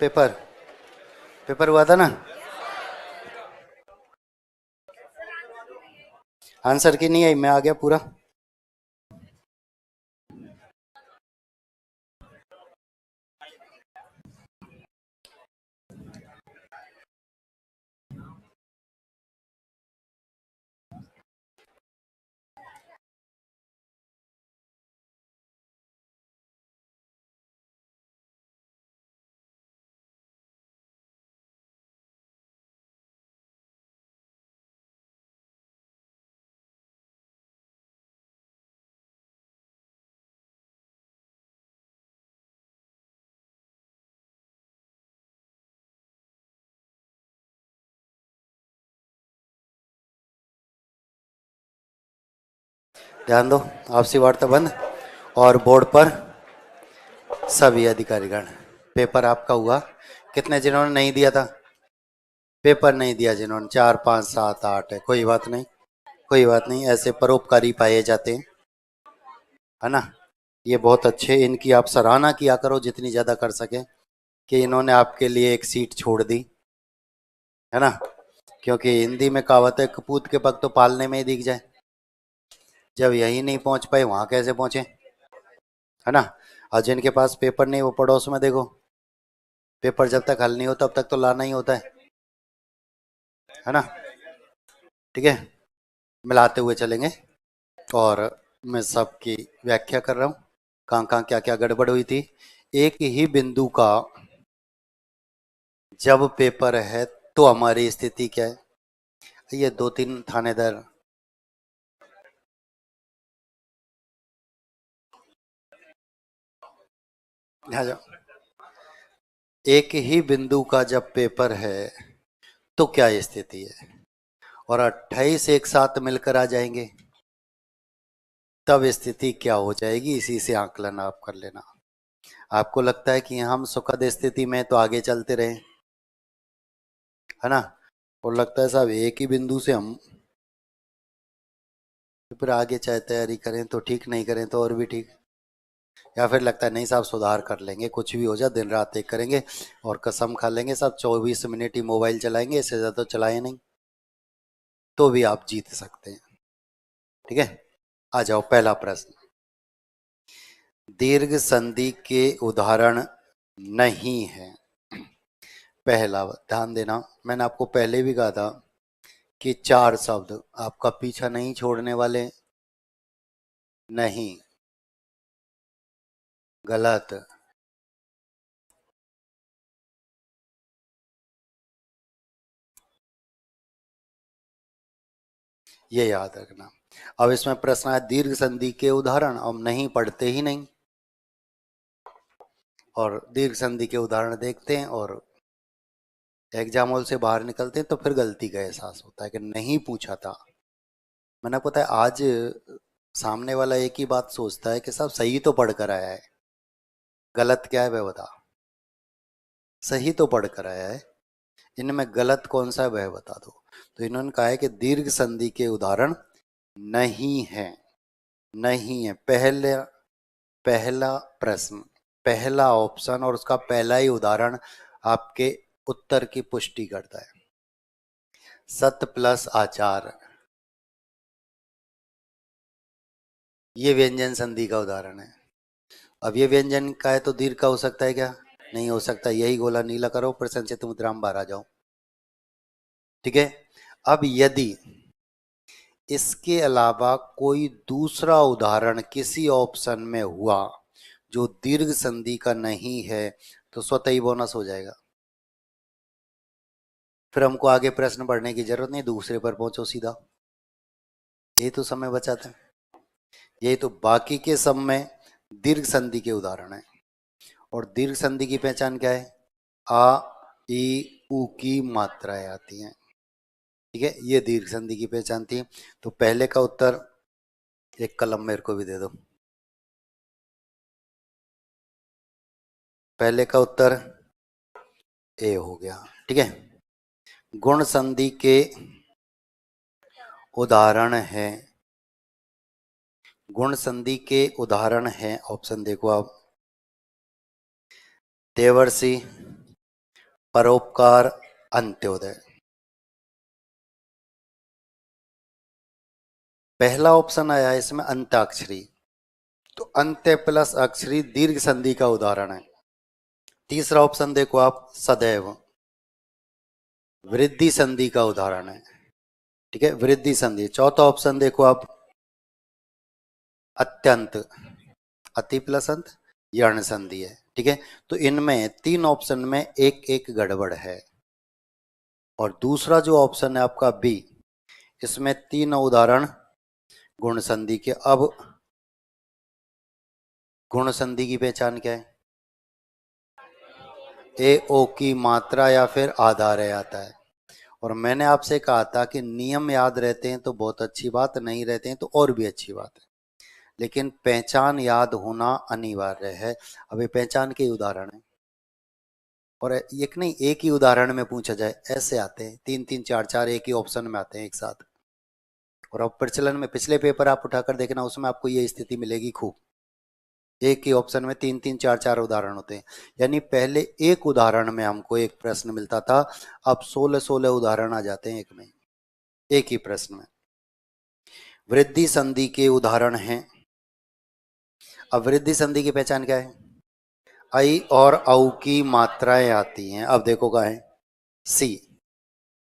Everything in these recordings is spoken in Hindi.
पेपर पेपर हुआ था ना। आंसर की नहीं आई, मैं आ गया पूरा। ध्यान दो, आपसी वार्ता बंद। और बोर्ड पर सभी अधिकारीगण, पेपर आपका हुआ। कितने जिन्होंने नहीं दिया था? पेपर नहीं दिया जिन्होंने 4 5 7 8 है, कोई बात नहीं, कोई बात नहीं, ऐसे परोपकारी पाए जाते हैं, है ना। ये बहुत अच्छे, इनकी आप सराहना किया करो जितनी ज़्यादा कर सके कि इन्होंने आपके लिए एक सीट छोड़ दी, है ना। क्योंकि हिंदी में कहावत है, कपूत के पग तो पालने में ही दिख जाए। जब यही नहीं पहुंच पाए, वहां कैसे पहुंचे, है ना। और जिनके पास पेपर नहीं, वो पड़ोस में देखो, पेपर जब तक हल नहीं होता तब तक तो लाना ही होता है ना। ठीक है, मिलाते हुए चलेंगे। और मैं सबकी व्याख्या कर रहा हूँ, कहाँ क्या क्या गड़बड़ हुई थी। एक ही बिंदु का जब पेपर है तो हमारी स्थिति क्या है। ये 2 3 थानेदार, यहाँ जाओ। एक ही बिंदु का जब पेपर है तो क्या स्थिति है, और 28 एक साथ मिलकर आ जाएंगे तब स्थिति क्या हो जाएगी, इसी से आकलन आप कर लेना। आपको लगता है कि हम सुखद स्थिति में तो आगे चलते रहे, है ना, और लगता है साहब एक ही बिंदु से हम फिर आगे चाहे तैयारी करें तो ठीक, नहीं करें तो और भी ठीक। या फिर लगता है नहीं साहब सुधार कर लेंगे, कुछ भी हो जाए दिन रात एक करेंगे, और कसम खा लेंगे साहब 24 मिनट ही मोबाइल चलाएंगे, इससे ज़्यादा तो चलाए नहीं, तो भी आप जीत सकते हैं। ठीक है, आ जाओ पहला प्रश्न। दीर्घ संधि के उदाहरण नहीं है। पहला, ध्यान देना, मैंने आपको पहले भी कहा था कि 4 शब्द आपका पीछा नहीं छोड़ने वाले। नहीं, गलत, ये याद रखना। अब इसमें प्रश्न है दीर्घ संधि के उदाहरण, अब नहीं पढ़ते ही नहीं, और दीर्घ संधि के उदाहरण देखते हैं और एग्जाम हॉल से बाहर निकलते हैं तो फिर गलती का एहसास होता है कि नहीं पूछा था। मैंने आपको बताया, आज सामने वाला एक ही बात सोचता है कि साहब सही तो पढ़ कर आया है, गलत क्या है वह बता। सही तो पढ़ कर आया है, इनमें गलत कौन सा है वह बता दो। तो इन्होंने कहा है कि दीर्घ संधि के उदाहरण नहीं है। नहीं है, पहले पहला प्रश्न, पहला ऑप्शन और उसका पहला ही उदाहरण आपके उत्तर की पुष्टि करता है। सत प्लस आचार, ये व्यंजन संधि का उदाहरण है। अब ये व्यंजन का है तो दीर्घ का हो सकता है क्या? नहीं हो सकता। यही गोला नीला करो, प्रसन्नचित्त मुद्रा में बाहर आ जाओ। ठीक है, अब यदि इसके अलावा कोई दूसरा उदाहरण किसी ऑप्शन में हुआ जो दीर्घ संधि का नहीं है तो स्वतः ही बोनस हो जाएगा। फिर हमको आगे प्रश्न पढ़ने की जरूरत नहीं, दूसरे पर पहुंचो सीधा, यही तो समय बचाता है। यही तो बाकी के सब में दीर्घ संधि के उदाहरण है। और दीर्घ संधि की पहचान क्या है? आ ई उ की मात्राएं आती हैं। ठीक है, ये दीर्घ संधि की पहचान थी। तो पहले का उत्तर, एक कलम मेरे को भी दे दो, पहले का उत्तर ए हो गया। ठीक है, गुण संधि के उदाहरण है, गुण संधि के उदाहरण है, ऑप्शन देखो आप, देवर्षि, परोपकार, अंत्योदय। पहला ऑप्शन आया है इसमें अंत्याक्षरी, तो अंत्य प्लस अक्षरी दीर्घ संधि का उदाहरण है। तीसरा ऑप्शन देखो आप, सदैव, वृद्धि संधि का उदाहरण है। ठीक है, वृद्धि संधि। चौथा ऑप्शन देखो आप, अत्यंत, अति प्लस अंत, यर्ण संधि है। ठीक है, तो इनमें तीन ऑप्शन में एक एक गड़बड़ है। और दूसरा जो ऑप्शन है आपका बी, इसमें तीन उदाहरण गुण संधि के। अब गुण संधि की पहचान क्या है? ए ओ की मात्रा या फिर आधार है आता है। और मैंने आपसे कहा था कि नियम याद रहते हैं तो बहुत अच्छी बात, नहीं रहते हैं तो और भी अच्छी बात है, लेकिन पहचान याद होना अनिवार्य है। अब ये पहचान के उदाहरण है, और एक नहीं, एक ही उदाहरण में पूछा जाए ऐसे आते हैं, तीन तीन चार चार एक ही ऑप्शन में आते हैं एक साथ। और अब प्रचलन में पिछले पेपर आप उठाकर देखना, उसमें आपको ये स्थिति मिलेगी खूब, एक ही ऑप्शन में तीन तीन चार चार उदाहरण होते हैं। यानी पहले एक उदाहरण में हमको एक प्रश्न मिलता था, अब 16 उदाहरण आ जाते हैं एक में, एक ही प्रश्न में। वृद्धि संधि के उदाहरण हैं। अब वृद्धि संधि की पहचान क्या है? आई और औ की मात्राएं आती हैं। अब देखो क्या है, सी,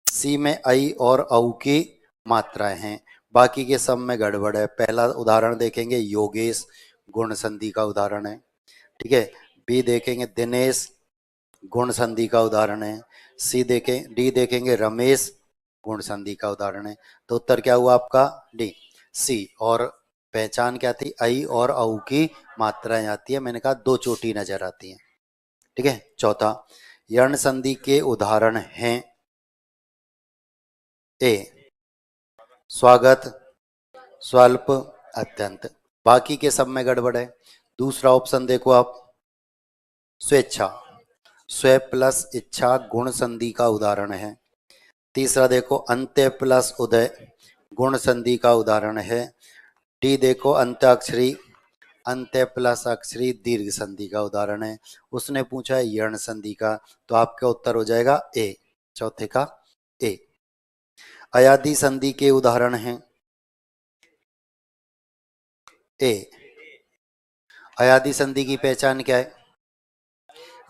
सी में आई और औ की मात्राएं हैं, बाकी के सब में गड़बड़ है। पहला उदाहरण देखेंगे योगेश, गुण संधि का उदाहरण है। ठीक है, बी देखेंगे दिनेश, गुण संधि का उदाहरण है। सी देखें, डी देखेंगे रमेश, गुण संधि का उदाहरण है। तो उत्तर क्या हुआ आपका? डी, सी। और पहचान क्या थी? आई और औ की मात्राएं आती है, मैंने कहा दो चोटी नजर आती हैं। ठीक है, चौथा, यर्ण संधि के उदाहरण हैं। ए, स्वागत, स्वल्प, अत्यंत, बाकी के सब में गड़बड़ है। दूसरा ऑप्शन देखो आप, स्वेच्छा, स्व प्लस इच्छा, गुण संधि का उदाहरण है। तीसरा देखो अंत्य प्लस उदय, गुण संधि का उदाहरण है। डी देखो अंत्याक्षरी, अंत्य प्लस अक्षरी दीर्घ संधि का उदाहरण है। उसने पूछा है यर्ण संधि का, तो आपका उत्तर हो जाएगा ए, चौथे का ए। अयादि संधि के उदाहरण हैं। ए, अयादि संधि की पहचान क्या है?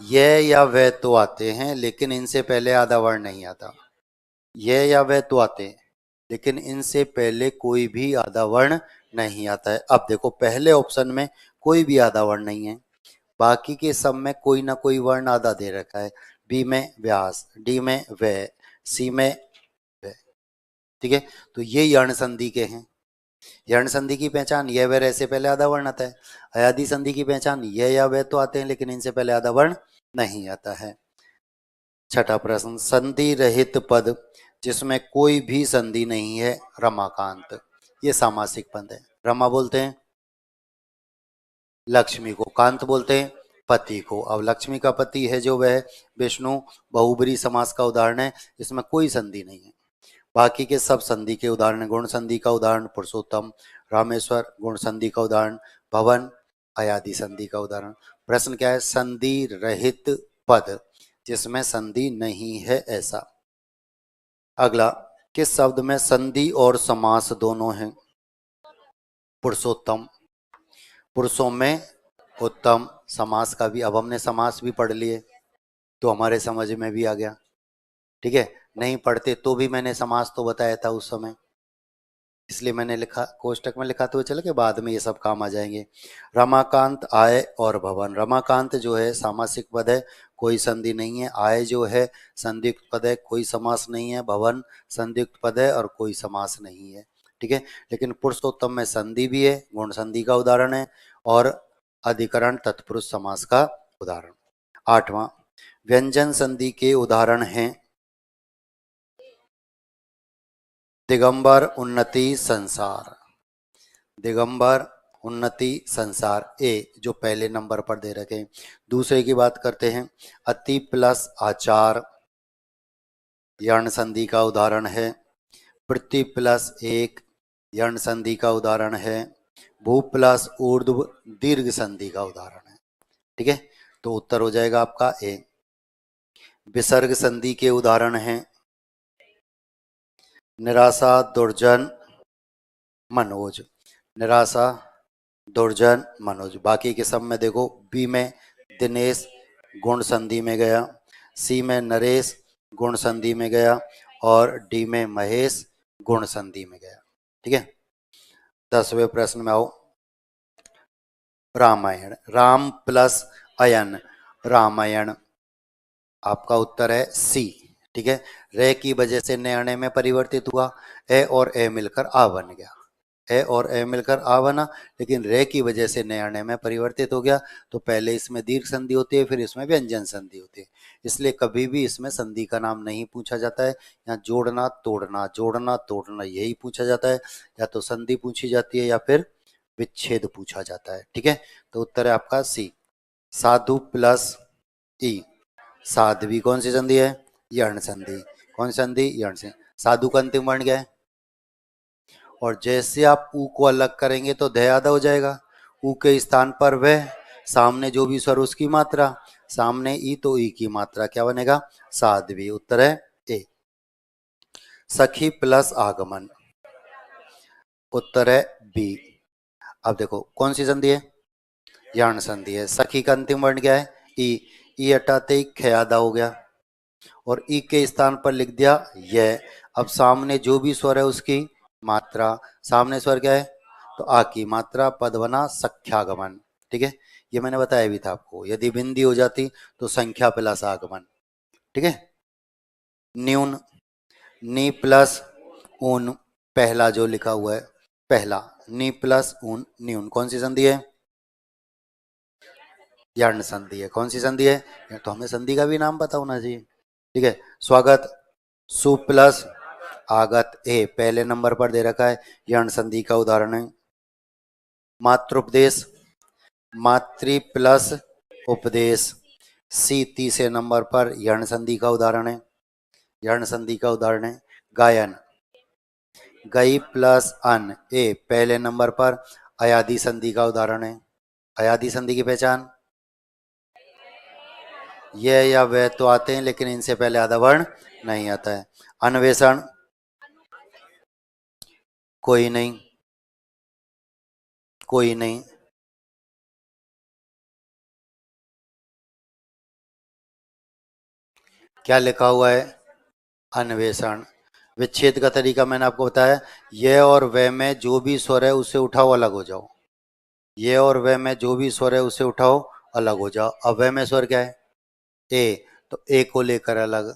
यह या वह तो आते हैं, लेकिन इनसे पहले आधा वर्ण नहीं आता। यह या वह तो आते हैं, लेकिन इनसे पहले कोई भी आधा वर्ण नहीं आता है। अब देखो पहले ऑप्शन में कोई भी आधा वर्ण नहीं है, बाकी के सब में कोई ना कोई वर्ण आधा दे रखा है। बी में व्यास, डी में वह, सी में वह। ठीक है, तो ये यर्ण संधि के हैं। यर्ण संधि की पहचान, यह वह से पहले आधा वर्ण आता है। अयादि संधि की पहचान, यह या वह तो आते हैं, लेकिन इनसे पहले आधा वर्ण नहीं आता है। छठा प्रश्न, संधि रहित पद जिसमें कोई भी संधि नहीं है, रमाकांत। ये सामासिक पद है। रमा बोलते हैं लक्ष्मी को, कांत बोलते हैं पति को। अब लक्ष्मी का पति है जो वह विष्णु, बहुब्री समास का उदाहरण है, इसमें कोई संधि नहीं है। बाकी के सब संधि के उदाहरण, गुण संधि का उदाहरण पुरुषोत्तम, रामेश्वर, गुण संधि का उदाहरण भवन, अयादि संधि का उदाहरण। प्रश्न क्या है? संधि रहित पद जिसमें संधि नहीं है ऐसा। अगला, किस शब्द में संधि और समास दोनों हैं? पुरुषोत्तम, पुरुषों में उत्तम, समास का भी। अब हमने समास भी पढ़ लिए तो हमारे समझ में भी आ गया। ठीक है, नहीं पढ़ते तो भी मैंने समास तो बताया था उस समय, इसलिए मैंने लिखा, कोष्टक में लिखा, तो चलो कि बाद में ये सब काम आ जाएंगे। रमाकांत, आय और भवन। रमाकांत जो है सामासिक पद है, कोई संधि नहीं है। आय जो है संदिग्ध पद है, कोई समास नहीं है। भवन संदिग्ध पद है और कोई समास नहीं है। ठीक है, लेकिन पुरुषोत्तम में संधि भी है, गुण संधि का उदाहरण है, और अधिकरण तत्पुरुष समास का उदाहरण। आठवां, व्यंजन संधि के उदाहरण हैं। दिगंबर, उन्नति, संसार। दिगंबर, उन्नति, संसार, ए जो पहले नंबर पर दे रखे हैं। दूसरे की बात करते हैं, अति प्लस आचार, यर्ण संधि का उदाहरण है। पृथ्वी प्लस एक, यर्ण संधि का उदाहरण है। भू प्लस ऊर्ध्व, दीर्घ संधि का उदाहरण है। ठीक है, तो उत्तर हो जाएगा आपका ए। विसर्ग संधि के उदाहरण हैं निराशा, दुर्जन, मनोज। निराशा, दुर्जन, मनोज। बाकी के सब में देखो, बी में दिनेश गुण संधि में गया, सी में नरेश गुण संधि में गया और डी में महेश गुण संधि में गया। ठीक है, 10वें प्रश्न में आओ। रामायण, राम प्लस अयन, रामायण। आपका उत्तर है सी। ठीक है, रे की वजह से नयने में परिवर्तित हुआ, ए और ए मिलकर आ बन गया, ए और ए मिलकर आ बना, लेकिन रे की वजह से नयने में परिवर्तित हो गया। तो पहले इसमें दीर्घ संधि होती है, फिर इसमें व्यंजन संधि होती है, इसलिए कभी भी इसमें संधि का नाम नहीं पूछा जाता है। यहाँ जोड़ना तोड़ना, जोड़ना तोड़ना यही पूछा जाता है, या तो संधि पूछी जाती है या फिर विच्छेद पूछा जाता है। ठीक है, तो उत्तर है आपका सी, साधु प्लस ई। साध्वी कौन सी संधि है? यर्ण संधि। कौन सी संधि? यर्ण संधि। साधु का अंतिम वर्ण क्या है? और जैसे आप ऊ को अलग करेंगे तो ध आधा हो जाएगा, ऊ के स्थान पर वह, सामने जो भी स्वर उसकी मात्रा, सामने ई तो ई की मात्रा, क्या बनेगा? साध्वी। उत्तर है ए। सखी प्लस आगमन, उत्तर है बी। अब देखो कौन सी संधि है? यर्ण संधि है। सखी का अंतिम वर्ण क्या है? ई। ई हटाते ही ख आधा हो गया और ई के स्थान पर लिख दिया यह। अब सामने जो भी स्वर है उसकी मात्रा, सामने स्वर क्या है? तो आ की मात्रा, पद बना सख्यागमन। ठीक है, ये मैंने बताया भी था आपको, यदि बिंदी हो जाती तो संख्या प्लस आगमन। ठीक है, न्यून, नी प्लस ऊन, पहला जो लिखा हुआ है पहला, नी प्लस ऊन न्यून, कौन सी संधि है? यर्ण संधि है। कौन सी संधि है? तो हमें संधि का भी नाम पता होना चाहिए। ठीक है, स्वागत, सु प्लस आगत, ए पहले नंबर पर दे रखा है, यर्ण संधि का उदाहरण है। मातृपदेश, मातृ प्लस उपदेश, सी तीसरे नंबर पर यर्ण संधि का उदाहरण है, यर्ण संधि का उदाहरण है। गायन, गई प्लस अन, ए पहले नंबर पर अयादि संधि का उदाहरण है। अयादि संधि की पहचान, यह या वह तो आते हैं लेकिन इनसे पहले आधा वर्ण नहीं आता है। अन्वेषण, कोई नहीं, कोई नहीं। क्या लिखा हुआ है? अन्वेषण। विच्छेद का तरीका मैंने आपको बताया, यह और वह में जो भी स्वर है उसे उठाओ अलग हो जाओ, ये और वह में जो भी स्वर है उसे उठाओ अलग हो जाओ। अब वह में स्वर क्या है? ए, तो ए को लेकर अलग,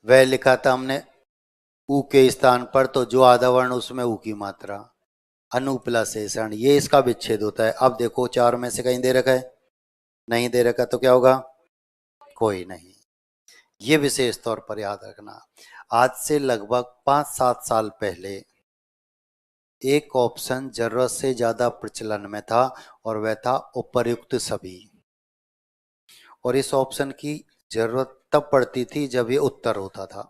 वह लिखा था हमने ऊ के स्थान पर, तो जो आधा वर्ण उसमें ऊ की मात्रा, अनु प्लस ऐसण, ये इसका विच्छेद होता है। अब देखो चार में से कहीं दे रखा है? नहीं दे रखा, तो क्या होगा? कोई नहीं। ये विशेष तौर पर याद रखना। आज से लगभग 5-7 साल पहले एक ऑप्शन जरूरत से ज्यादा प्रचलन में था और वह था उपर्युक्त सभी, और इस ऑप्शन की जरूरत तब पड़ती थी जब ये उत्तर होता था।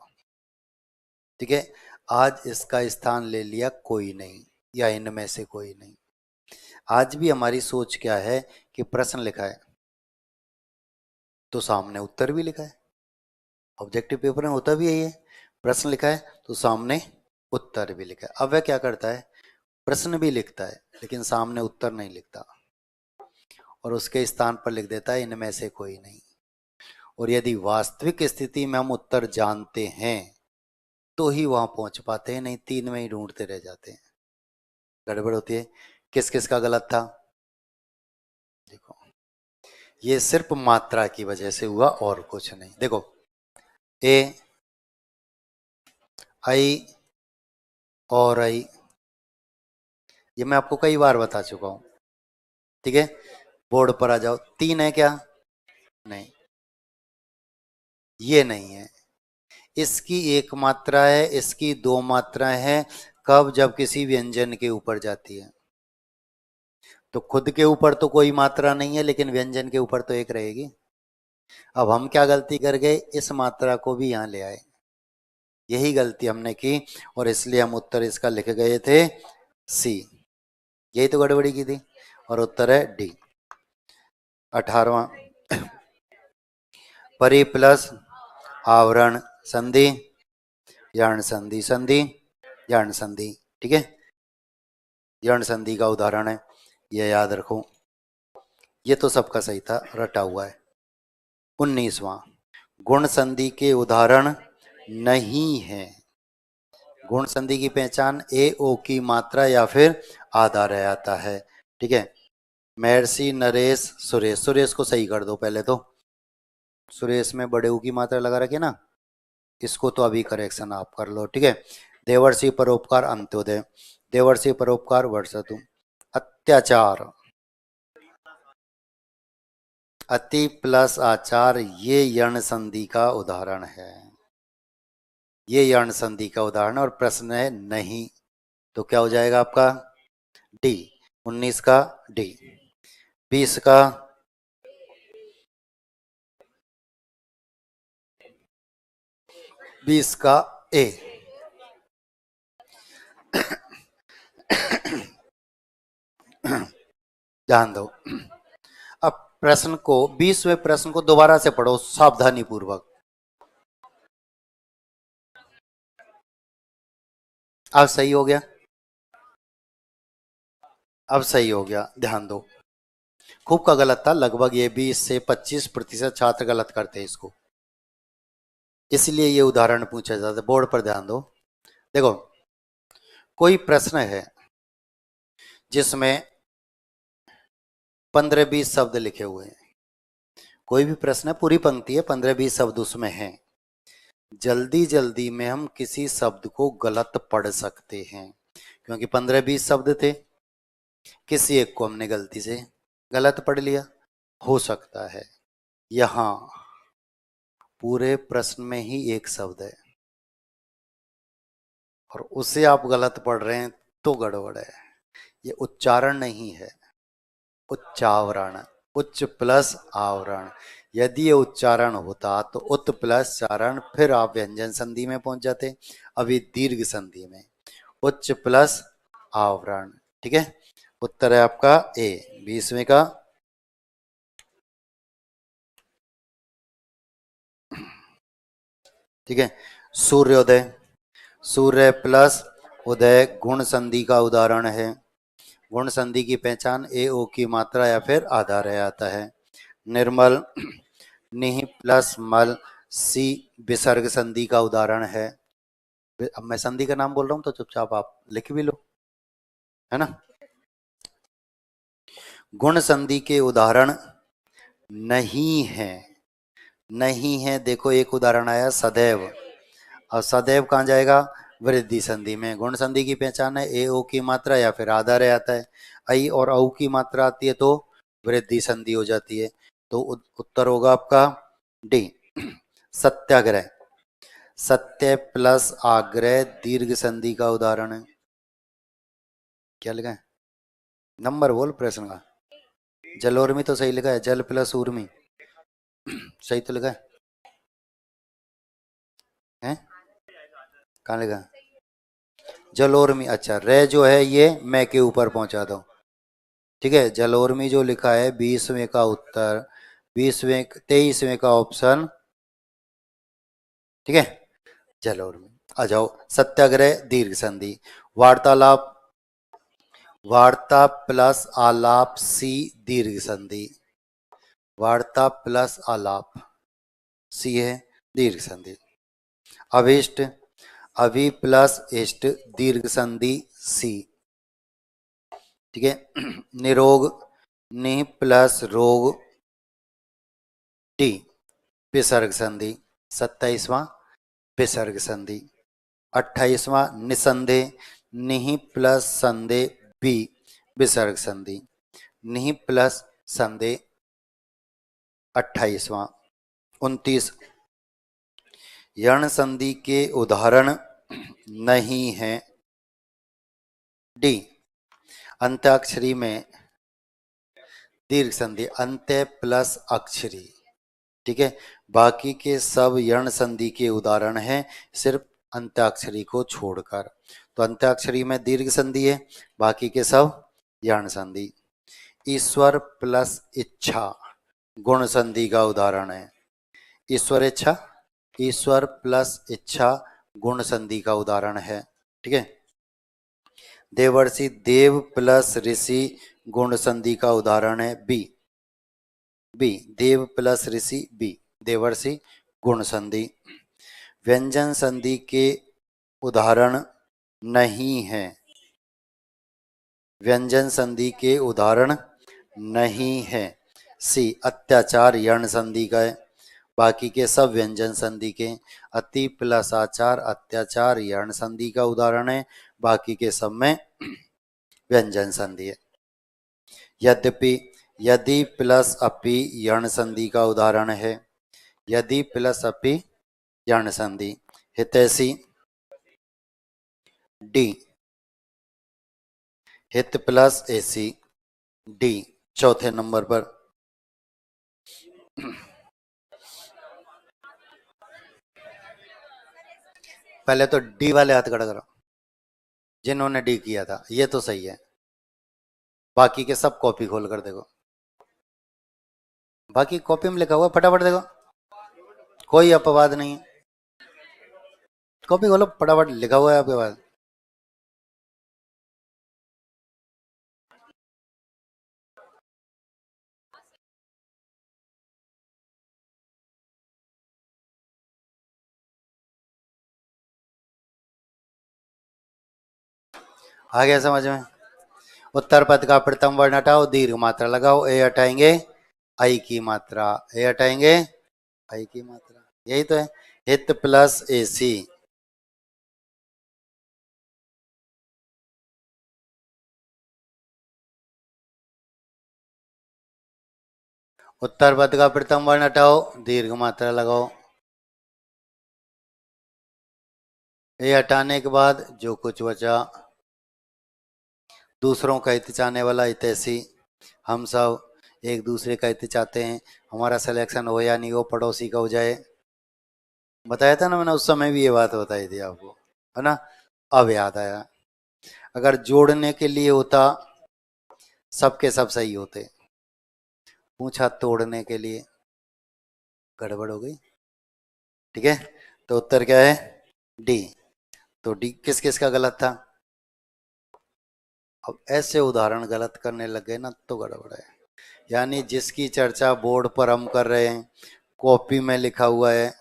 ठीक है, आज इसका स्थान ले लिया कोई नहीं, या इनमें से कोई नहीं। आज भी हमारी सोच क्या है कि प्रश्न लिखा है तो सामने उत्तर भी लिखा है। ऑब्जेक्टिव पेपर में होता भी यही है, प्रश्न लिखा है तो सामने उत्तर भी लिखा है। अब वह क्या करता है? प्रश्न भी लिखता है लेकिन सामने उत्तर नहीं लिखता, और उसके स्थान पर लिख देता है इनमें से कोई नहीं। और यदि वास्तविक स्थिति में हम उत्तर जानते हैं तो ही वहां पहुंच पाते हैं, नहीं 3 में ही ढूंढते रह जाते हैं, गड़बड़ होती है। किस किस का गलत था? देखो, ये सिर्फ मात्रा की वजह से हुआ और कुछ नहीं। देखो, ए, आई और आई, ये मैं आपको कई बार बता चुका हूं। ठीक है, बोर्ड पर आ जाओ। 3 है क्या? नहीं, ये नहीं है। इसकी एक मात्रा है, इसकी 2 मात्राएं हैं। कब? जब किसी व्यंजन के ऊपर जाती है। तो खुद के ऊपर तो कोई मात्रा नहीं है, लेकिन व्यंजन के ऊपर तो एक रहेगी। अब हम क्या गलती कर गए? इस मात्रा को भी यहां ले आए, यही गलती हमने की, और इसलिए हम उत्तर इसका लिख गए थे सी। यही तो गड़बड़ी की थी, और उत्तर है डी। 18वां परि प्लस आवरण संधि यण संधि संधि यण संधि। ठीक है, यण संधि का उदाहरण है, ये याद रखो। ये तो सबका सही था, रटा हुआ है। 19वां गुण संधि के उदाहरण नहीं है। गुण संधि की पहचान ए ओ की मात्रा या फिर आधा रह आता है। ठीक है, महर्षि नरेश सुरेश, सुरेश को सही कर दो पहले तो। सुरेश में बड़े ऊ की मात्रा लगा रखी ना, इसको तो अभी करेक्शन आप कर लो। ठीक है, देवर्षि परोपकार अंत्योदय, देवर्षि परोपकार वर्षतु। अत्याचार अति प्लस आचार, ये यण संधि का उदाहरण है। ये यण संधि का उदाहरण और प्रश्न है नहीं, तो क्या हो जाएगा आपका डी। 19 का डी। 20 का 20 का ए। ध्यान दो, अब प्रश्न को 20वें प्रश्न को दोबारा से पढ़ो सावधानी पूर्वक। अब सही हो गया, अब सही हो गया। ध्यान दो, खूब का गलत था, लगभग ये 20 से 25% छात्र गलत करते हैं इसको, इसलिए ये उदाहरण पूछा जाता है। बोर्ड पर ध्यान दो। देखो, कोई प्रश्न है जिसमें 15-20 शब्द लिखे हुए हैं, कोई भी प्रश्न है पूरी पंक्ति है, 15-20 शब्द उसमें हैं। जल्दी जल्दी में हम किसी शब्द को गलत पढ़ सकते हैं, क्योंकि 15-20 शब्द थे, किसी एक को हमने गलती से गलत पढ़ लिया, हो सकता है यहां पूरे प्रश्न में ही एक शब्द है और उसे आप गलत पढ़ रहे हैं तो गड़बड़ है। ये उच्चारण नहीं है, उच्चावरण, उच्च प्लस आवरण। यदि ये उच्चारण होता तो उत प्लस चारण, फिर आप व्यंजन संधि में पहुंच जाते, अभी दीर्घ संधि में उच्च प्लस आवरण। ठीक है, उत्तर है आपका ए 20वें का। ठीक है, सूर्योदय, सूर्य प्लस उदय गुण संधि का उदाहरण है। गुण संधि की पहचान ए ओ की मात्रा या फिर आधा रह आता है। निर्मल निहि प्लस मल सी विसर्ग संधि का उदाहरण है। अब मैं संधि का नाम बोल रहा हूं तो चुपचाप आप लिख भी लो, है ना। गुण संधि के उदाहरण नहीं है, नहीं है। देखो एक उदाहरण आया सदैव, और सदैव कहाँ जाएगा, वृद्धि संधि में। गुण संधि की पहचान है ए ओ की मात्रा या फिर आधा रह आता है। आई और औ की मात्रा आती है तो वृद्धि संधि हो जाती है, तो उत्तर होगा आपका डी। सत्याग्रह, सत्य प्लस आग्रह दीर्घ संधि का उदाहरण है। क्या लिखा है, नंबर बोल प्रश्न का। जलोर्मी तो सही लिखा है, जल प्लस उर्मी सही तो लिखा है? कहाँ लिखा, जलोर्मी। अच्छा, रे जो है ये मैं के ऊपर पहुंचा दो। ठीक है, जलोर्मी जो लिखा है 20वें का उत्तर, 23वें का ऑप्शन। ठीक है, जलोर्मी। आ जाओ, सत्याग्रह दीर्घ संधि। वार्तालाप, वार्ता प्लस आलाप सी दीर्घ संधि। वार्ता प्लस आलाप सी है दीर्घ संधि। अभिष्ट, अभि प्लस इष्ट दीर्घ संधि सी। ठीक है, निरोग, नि प्लस रोग डी विसर्ग संधि। 27वां विसर्ग संधि। 28वां निसंदेह, निहि प्लस संदेह बी विसर्ग संधि। निहि प्लस संदेह 28वां। 29 यण संधि के उदाहरण नहीं है, डी अंत्याक्षरी में दीर्घ संधि अंत्य प्लस अक्षरी। ठीक है, बाकी के सब यण संधि के उदाहरण हैं सिर्फ अंत्याक्षरी को छोड़कर। तो अंत्याक्षरी में दीर्घ संधि है, बाकी के सब यण संधि। ईश्वर प्लस इच्छा गुण संधि का उदाहरण है। ईश्वर इच्छा, ईश्वर प्लस इच्छा गुण संधि का उदाहरण है। ठीक है। देवर्षि, देव प्लस ऋषि गुण संधि का उदाहरण है। बी, बी देव प्लस ऋषि, बी देवर्षि गुण संधि। व्यंजन संधि के उदाहरण नहीं है। व्यंजन संधि के उदाहरण नहीं है। सी अत्याचार यण संधि का है, बाकी के सब व्यंजन संधि के। अति प्लस आचार अत्याचार यण संधि का उदाहरण है, बाकी के सब में व्यंजन संधि है। यद्यपि, यदि प्लस अपि यण संधि का उदाहरण है। यदि प्लस अपि यण संधि। हितैषी, डी हित प्लस एसी, डी चौथे नंबर पर। पहले तो डी वाले हाथ खड़ा करो जिन्होंने डी किया था, ये तो सही है। बाकी के सब कॉपी खोल कर देखो, बाकी कॉपी में लिखा हुआ, फटाफट देखो, कोई अपवाद नहीं है। कॉपी खोलो, फटाफट लिखा हुआ है आपके पास। आ गया समझ में? उत्तर पद का प्रथम वर्ण हटाओ, दीर्घ मात्रा लगाओ। ए हटाएंगे आई की मात्रा, ए हटाएंगे आई की मात्रा, यही तो है। हित प्लस एसी, उत्तर पद का प्रथम वर्ण हटाओ, दीर्घ मात्रा लगाओ। ए हटाने के बाद जो कुछ बचा, दूसरों का हित चाहने वाला हितैषी। हम सब एक दूसरे का हित चाहते हैं, हमारा सिलेक्शन हो या नहीं हो, पड़ोसी का हो जाए। बताया था ना मैंने, उस समय भी ये बात बताई थी आपको, है ना? अब याद आया। अगर जोड़ने के लिए होता सबके सब सही होते, पूछा तोड़ने के लिए, गड़बड़ हो गई। ठीक है, तो उत्तर क्या है? डी। तो डी किस किस का गलत था? अब ऐसे उदाहरण गलत करने लग गए ना तो गड़बड़ है। यानी जिसकी चर्चा बोर्ड पर हम कर रहे हैं, कॉपी में लिखा हुआ है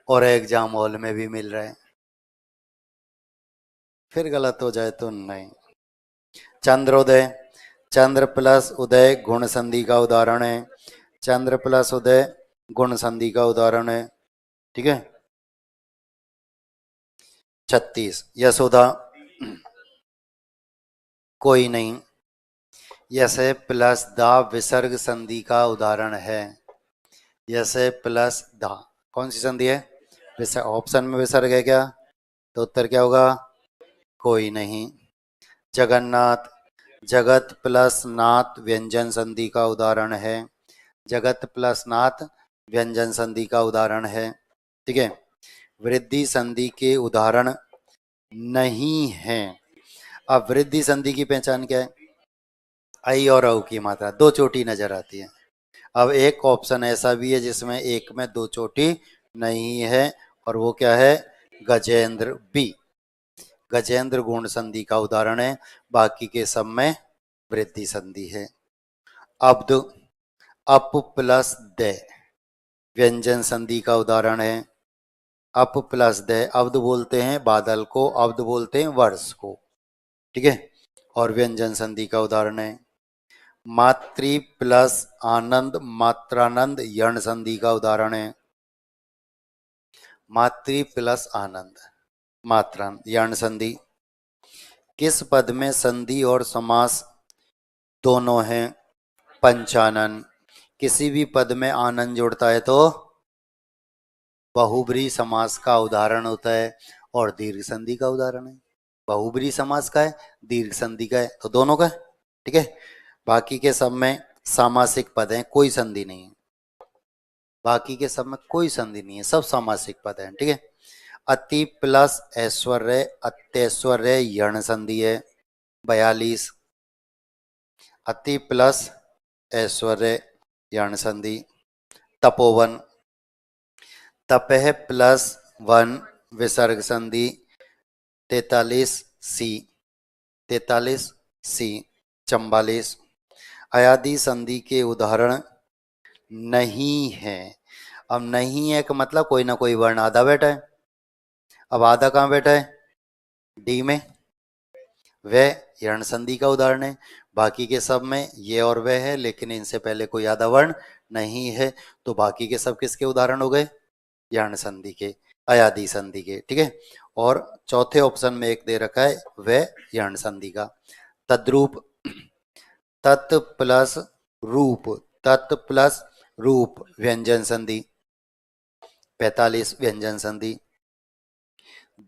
और एग्जाम हॉल में भी मिल रहा है, फिर गलत हो जाए तो नहीं। चंद्रोदय, चंद्र प्लस उदय गुण संधि का उदाहरण है। चंद्र प्लस उदय गुण संधि का उदाहरण है। ठीक है। 36 यशोदा, कोई नहीं। यश प्लस दा विसर्ग संधि का उदाहरण है। यश प्लस दा कौन सी संधि है? ऑप्शन में विसर्ग है क्या? तो उत्तर क्या होगा? कोई नहीं। जगन्नाथ, जगत प्लस नाथ व्यंजन संधि का उदाहरण है। जगत प्लस नाथ व्यंजन संधि का उदाहरण है। ठीक है। वृद्धि संधि के उदाहरण नहीं है। अब वृद्धि संधि की पहचान क्या है? आई और औ की मात्रा, दो चोटी नजर आती है। अब एक ऑप्शन ऐसा भी है जिसमें एक में दो चोटी नहीं है, और वो क्या है? गजेंद्र, बी गजेंद्र गुण संधि का उदाहरण है। बाकी के सब में वृद्धि संधि है। अब्द, अप प्लस द व्यंजन संधि का उदाहरण है। अप प्लस द, अब्द बोलते हैं बादल को, अब्द बोलते हैं वर्ष को। ठीक है। और व्यंजन संधि का उदाहरण है। मातृ प्लस आनंद मात्रानंद यण संधि का उदाहरण है। मातृ प्लस आनंद मात्रान यण संधि। किस पद में संधि और समास दोनों हैं? पंचानन। किसी भी पद में आनंद जोड़ता है तो बहुब्रीहि समास का उदाहरण होता है, और दीर्घ संधि का उदाहरण है। बहुब्रीहि समास का है, दीर्घ संधि का है, तो दोनों का है। ठीक है। बाकी के सब में सामासिक पद हैं, कोई संधि नहीं है। बाकी के सब में कोई संधि नहीं है, सब सामासिक पद हैं। ठीक है। अति प्लस ऐश्वर्य अत्यैश्वर्य यण संधि है। 42 अति प्लस ऐश्वर्य यण संधि। तपोवन, तपह प्लस वन विसर्ग संधि 43C, 43C। 44 अयादि संधि के उदाहरण नहीं है। अब नहीं है का मतलब कोई ना कोई वर्ण आधा बैठा है। अब आधा कहाँ बैठा है? डी में। वह यण संधि का उदाहरण है। बाकी के सब में ये और वह है, लेकिन इनसे पहले कोई आधा वर्ण नहीं है, तो बाकी के सब किसके उदाहरण हो गए? यण संधि के, अयादि संधि के। ठीक है। और चौथे ऑप्शन में एक दे रखा है वह यण संधि का। तद्रूप, तत् प्लस रूप, तत् प्लस रूप व्यंजन संधि 45 व्यंजन संधि।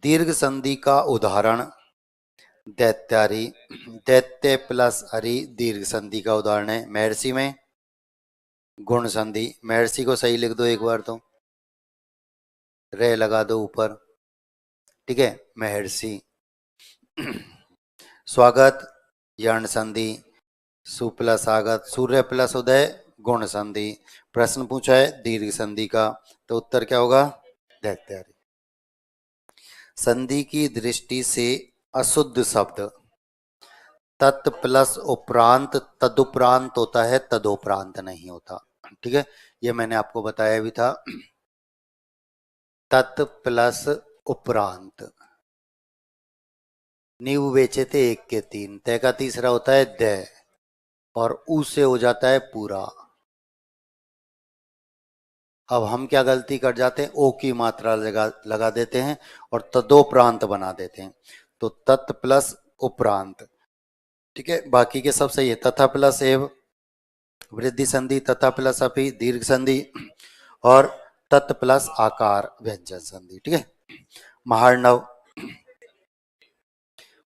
दीर्घ संधि का उदाहरण दैत्यारी, दैत्य प्लस हरि दीर्घ संधि का उदाहरण है। महर्षि में गुण संधि, महर्षि को सही लिख दो एक बार तो, रे लगा दो ऊपर। ठीक है, महर्षि। स्वागत यण संधि, सु प्लस आगत, सूर्य प्लस उदय गुण संधि। प्रश्न पूछा है दीर्घ संधि का, तो उत्तर क्या होगा? दैत्यारी। संधि की दृष्टि से अशुद्ध शब्द तत् प्लस उपरांत, तदुपरांत होता है, तदोपरांत नहीं होता। ठीक है, ये मैंने आपको बताया भी था। तत् प्लस उपरांत, नींव बेचे थे एक के तीन, तय का तीसरा होता है दय, और ऊ से हो जाता है पूरा। अब हम क्या गलती कर जाते हैं? ओ की मात्रा लगा देते हैं और तदोपरांत बना देते हैं, तो तत् प्लस उपरांत। ठीक है, बाकी के सब सही है। तथा प्लस एव वृद्धि संधि, तथा प्लस अपि दीर्घ संधि, और तत् प्लस आकार व्यंजन संधि। ठीक है। महार्णव,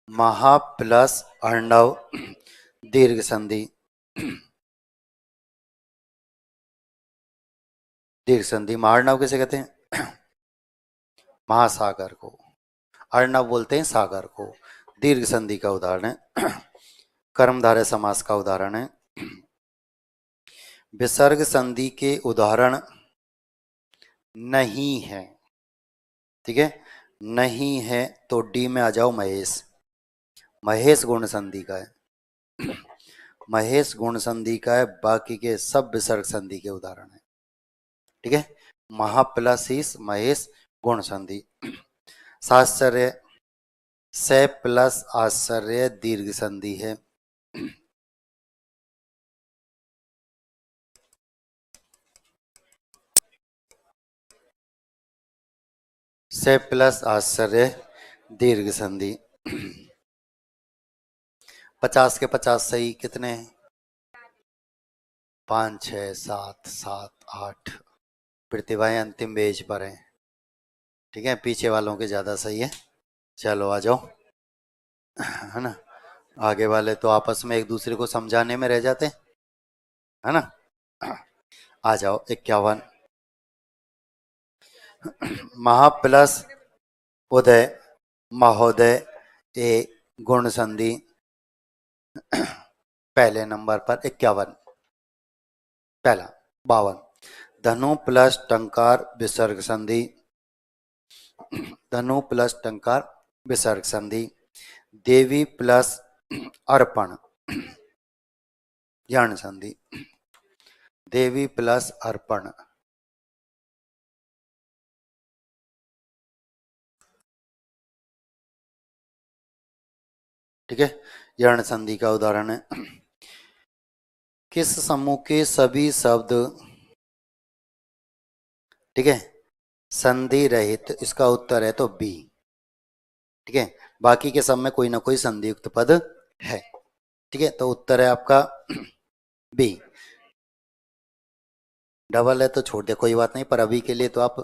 महा प्लस अर्णव दीर्घ संधि, दीर्घ संधि। महार्णव किसे कहते हैं? महासागर को। अर्णव बोलते हैं सागर को। दीर्घ संधि का उदाहरण है, कर्मधारय समास का उदाहरण है। विसर्ग संधि के उदाहरण नहीं है। ठीक है, नहीं है तो डी में आ जाओ महेश। महेश गुण संधि का है, महेश गुण संधि का है, बाकी के सब विसर्ग संधि के उदाहरण है। ठीक है, महा प्लस ईस महेश गुण संधि। साश्चर्य, से प्लस आश्चर्य दीर्घ संधि है। से प्लस आश्चर्य दीर्घ संधि। 50 के 50 सही कितने हैं? 5 6 7 7 8। प्रतिभाएं अंतिम पेज पर हैं। ठीक है, पीछे वालों के ज्यादा सही है। चलो आ जाओ, है ना। आगे वाले तो आपस में एक दूसरे को समझाने में रह जाते, है ना। आ जाओ 51। महा प्लस उदय महोदय ए गुण संधि पहले नंबर पर 51। पहला 52। धनु प्लस टंकार विसर्ग संधि, धनु प्लस टंकार विसर्ग संधि। देवी प्लस अर्पण यण संधि, देवी प्लस अर्पण। ठीक है, यण संधि का उदाहरण है। किस समूह के सभी शब्द, ठीक है, संधि रहित? इसका उत्तर है तो बी। ठीक है, बाकी के सब में कोई ना कोई संधि युक्त पद है। ठीक है, तो उत्तर है आपका बी। डबल है तो छोड़ दे, कोई बात नहीं, पर अभी के लिए तो आप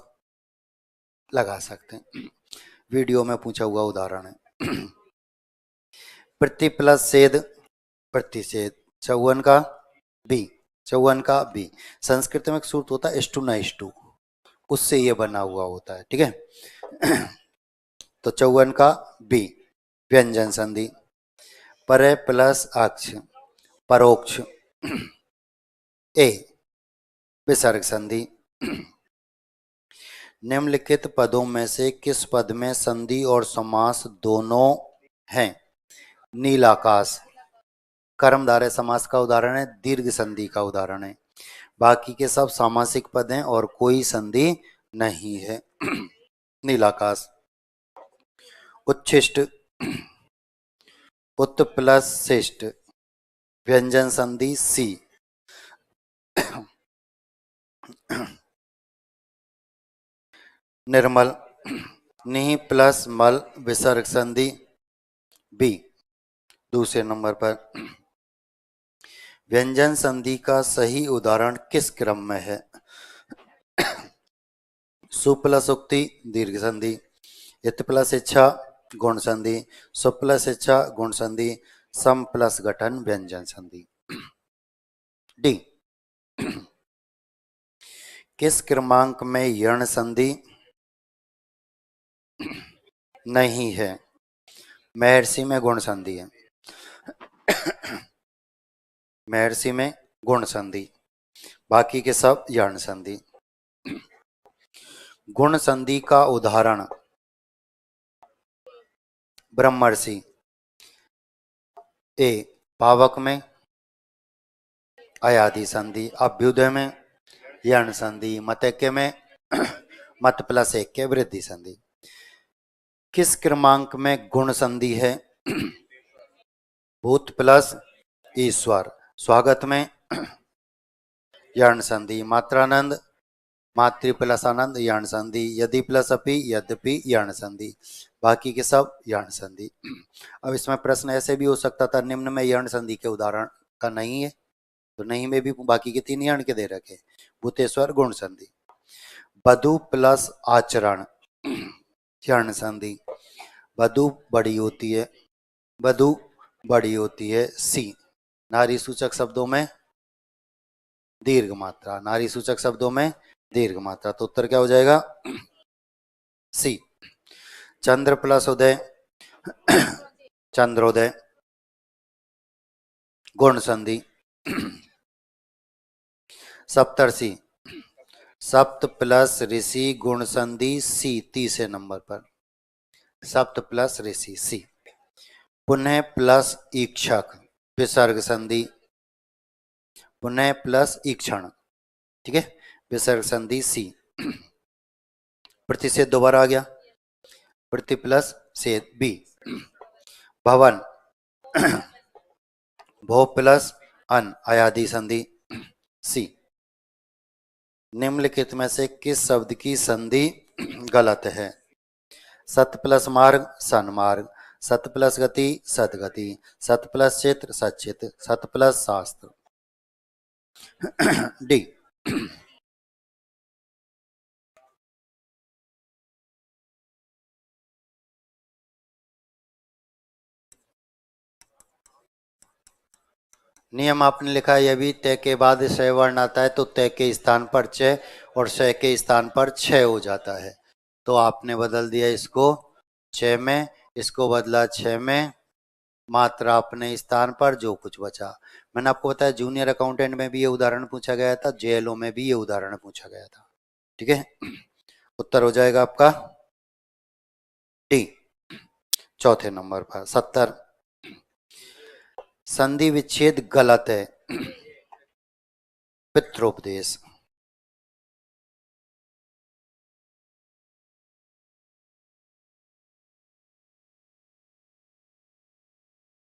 लगा सकते हैं। वीडियो में पूछा हुआ उदाहरण है। प्रति प्लस सेद प्रतिषेध, 54 का बी, 54 का बी। संस्कृत में एक सूत्र होता है इष्टु न इष्टु, उससे ये बना हुआ होता है। ठीक है, तो 54 का बी व्यंजन संधि। पर प्लस अक्ष परोक्ष ए, विसर्ग संधि। निम्नलिखित पदों में से किस पद में संधि और समास दोनों हैं? नीलाकाश कर्मधारय समास का उदाहरण है, दीर्घ संधि का उदाहरण है। बाकी के सब सामासिक पद हैं और कोई संधि नहीं है। नीलाकाश। उच्छिष्ट उत प्लस शिष्ट व्यंजन संधि सी। निर्मल नी प्लस मल विसर्ग संधि बी दूसरे नंबर पर। व्यंजन संधि का सही उदाहरण किस क्रम में है? सु प्लस उक्ति दीर्घ संधि, इत प्लस इच्छा गुण संधि, सु प्लस इच्छा गुण संधि, सम प्लस गठन व्यंजन संधि। डी किस क्रमांक में यण संधि नहीं है? महर्षि में गुण संधि है। महर्षि में गुण संधि, बाकी के सब यण संधि। गुण संधि का उदाहरण ब्रह्मर्षि। ए पावक में अयादि संधि, अभ्युदय में यण संधि, मतैक्य में मत प्लस एक के वृद्धि संधि। किस क्रमांक में गुण संधि है? भूत प्लस ईश्वर, स्वागत में यण संधि, मात्रानंद मातृ प्लस आनंद यण संधि, यदि प्लस अपि यद्यपि यण संधि, बाकी के सब यण संधि। अब इसमें प्रश्न ऐसे भी हो सकता था, निम्न में यण संधि के उदाहरण का नहीं है, तो नहीं में भी बाकी के तीन यण के दे रखे। भूतेश्वर गुण संधि। वधु प्लस आचरण यण संधि, वधु बड़ी होती है, वधु बड़ी होती है सी। नारी सूचक शब्दों में दीर्घ मात्रा, नारी सूचक शब्दों में दीर्घ मात्रा, तो उत्तर क्या हो जाएगा? सी। चंद्र प्लस उदय चंद्रोदय गुण संधि। सप्तर्षि सप्त प्लस ऋषि गुण संधि सी तीसरे नंबर पर। सप्त प्लस ऋषि सी। पुनः प्लस ईक्षक विसर्ग संधि, पुनः प्लस ईक्षण, ठीक है, विसर्ग संधि सी। प्रतिषेध दोबारा आ गया, प्रति प्लस सेद बी। भवन भो प्लस अन अयादि संधि सी। निम्नलिखित में से किस शब्द की संधि गलत है? सत प्लस मार्ग सन्मार्ग, सत प्लस गति सदगति, सत प्लस चित्र सचित्र, सत प्लस शास्त्र। डी नियम आपने लिखा है, यह भी तय के बाद श वर्ण आता है तो तय के स्थान पर च और श के स्थान पर छ हो जाता है, तो आपने बदल दिया इसको छ में, इसको बदला छ में, मात्रा अपने स्थान पर जो कुछ बचा। मैंने आपको बताया जूनियर अकाउंटेंट में भी ये उदाहरण पूछा गया था, जेएलओ में भी ये उदाहरण पूछा गया था, ठीक है। उत्तर हो जाएगा आपका डी चौथे नंबर पर। 70 संधि विच्छेद गलत है। पित्रोपदेश,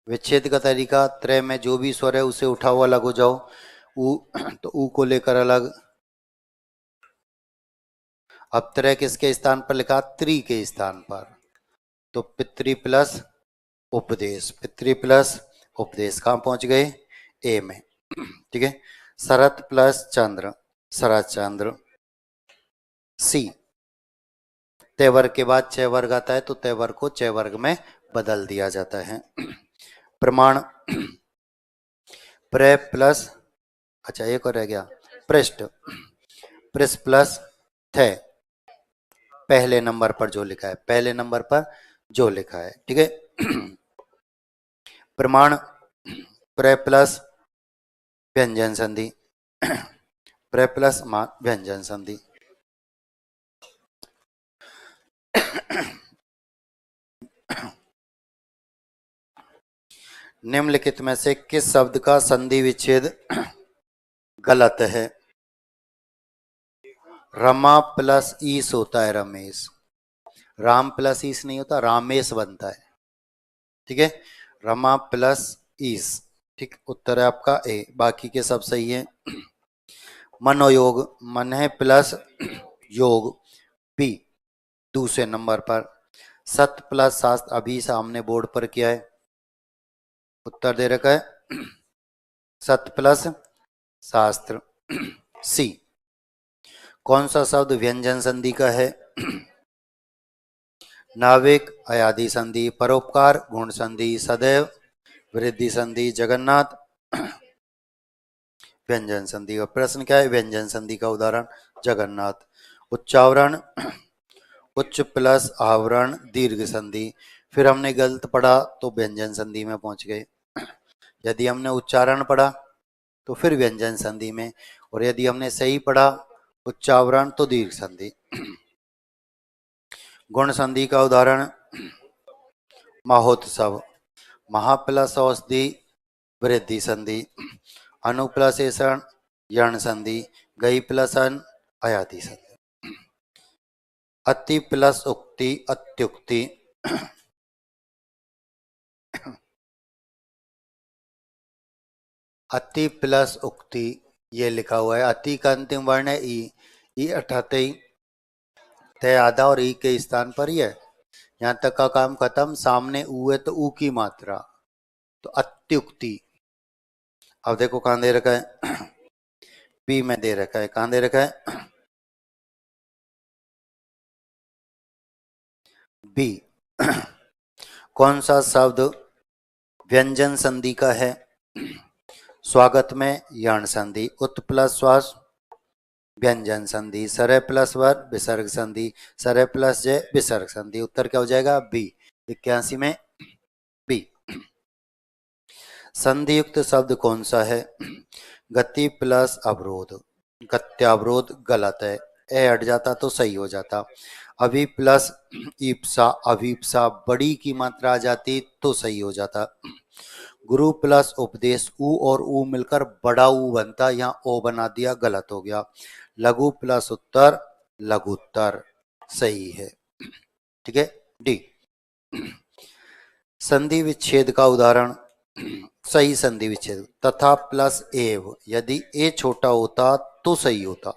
विच्छेद का तरीका त्रय में जो भी स्वर है उसे उठा हुआ अलग हो जाओ, ऊ तो ऊ को लेकर अलग। अब त्रय किसके स्थान पर लिखा? त्रि के स्थान पर, तो पितृ प्लस उपदेश, पितृ प्लस उपदेश कहां पहुंच गए? ए में, ठीक है। शरत प्लस चंद्र शरत चंद्र सी। तय वर्ग के बाद च वर्ग आता है तो तय वर्ग को च वर्ग में बदल दिया जाता है। प्रमाण प्र प्लस, अच्छा एक और रह गया, पृष्ठ, पृष्ठ प्लस थ पहले नंबर पर जो लिखा है, पहले नंबर पर जो लिखा है, ठीक है। प्रमाण प्र प्लस व्यंजन संधि, प्रे प्लस मा व्यंजन संधि। निम्नलिखित में से किस शब्द का संधि विच्छेद गलत है? रमा प्लस ईस होता है रमेश, राम प्लस ईस नहीं होता, रामेश बनता है। ठीक है, रमा प्लस ईस। ठीक, उत्तर है आपका ए, बाकी के सब सही है। मनोयोग, मन है प्लस योग, बी दूसरे नंबर पर। सत प्लस शास्त्र अभी सामने बोर्ड पर किया है, उत्तर दे रखा है सत प्लस शास्त्र, सी। कौन सा शब्द व्यंजन संधि का है? नाविक अयादि संधि, परोपकार गुण संधि, सदैव वृद्धि संधि, जगन्नाथ व्यंजन संधि। और प्रश्न क्या है? व्यंजन संधि का उदाहरण जगन्नाथ। उच्चावरण उच्च प्लस आवरण दीर्घ संधि। फिर हमने गलत पढ़ा तो व्यंजन संधि में पहुंच गए। यदि हमने उच्चारण पढ़ा तो फिर व्यंजन संधि में, और यदि हमने सही पढ़ा उच्चावरण तो दीर्घ संधि। गुण संधि का उदाहरण महोत्सव, महा प्लस औषधि वृद्धि संधि, अनु प्लस ऐसण यण संधि, गई प्लस अन अयाति संधि। अति प्लस उक्ति अत्युक्ति, अति प्लस उक्ति ये लिखा हुआ है। अति का अंतिम वर्ण है ई अठाते ही तय आधा और ई के स्थान पर ही है। यहां तक का काम खत्म, सामने ऊ है तो ऊ की मात्रा, तो अत्युक्ति। अब देखो कहां दे रखा है, बी में दे रखा है। कहां दे रखा है? बी। कौन सा शब्द व्यंजन संधि का है? स्वागत में यण संधि, उत प्लस श्वास व्यंजन संधि, सरय प्लस वर विसर्ग संधि, सरय प्लस जय विसर्ग संधि। उत्तर क्या हो जाएगा? बी। 81 में बी। संधि युक्त शब्द कौन सा है? गति प्लस अवरोध, गत्यावरोध गलत है, ए हट जाता तो सही हो जाता। अभी प्लस ईप्सा अभिप्सा बड़ी की मात्रा आ जाती तो सही हो जाता। गुरु प्लस उपदेश, ऊ और ऊ मिलकर बड़ा ऊ बनता, यहाँ ओ बना दिया, गलत हो गया। लघु प्लस उत्तर लघुत्तर सही है। ठीक है, डी। संधि विच्छेद का उदाहरण, सही संधि विच्छेद, तथा प्लस एव, यदि ए छोटा होता तो सही होता।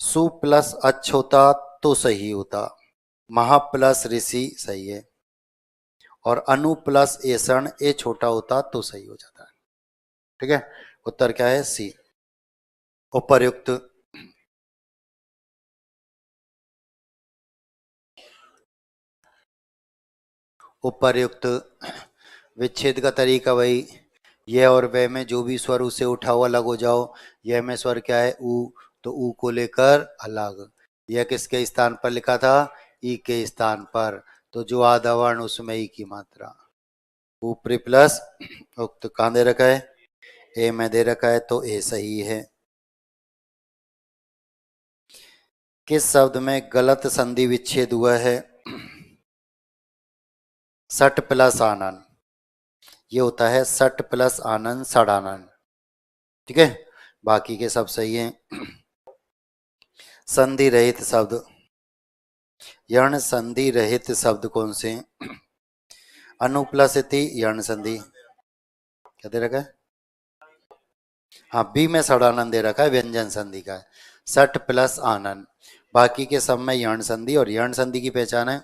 सु प्लस अच्छ होता तो सही होता। महा प्लस ऋषि सही है, और अनु प्लस ऐसण ए छोटा होता तो सही हो जाता है। ठीक है, उत्तर क्या है? सी। उपर्युक्त उपर्युक्त विच्छेद का तरीका वही, यह और वह में जो भी स्वर उसे उठा हुआ अलग हो जाओ। यह में स्वर क्या है? ऊ, तो ऊ को लेकर अलग। यह किसके स्थान पर लिखा था? ई के स्थान पर, तो जो आधा वर्ण उसमें ई की मात्रा। ऊपरी प्लस उक्त कहां दे रखा है? ए में दे रखा है, तो ए सही है। किस शब्द में गलत संधि विच्छेद हुआ है? सट प्लस आनंद, ये होता है सट प्लस आनंद सड़ानंद। ठीक है, बाकी के सब सही है। संधि रहित शब्द, यण संधि रहित शब्द कौन से? अनुप्लसिति यण संधि, क्या दे रखा है? हाँ, बी में सड़ानंद दे रखा है, व्यंजन संधि का है। सट प्लस आनंद, बाकी के सब में यण संधि, और यण संधि की पहचान है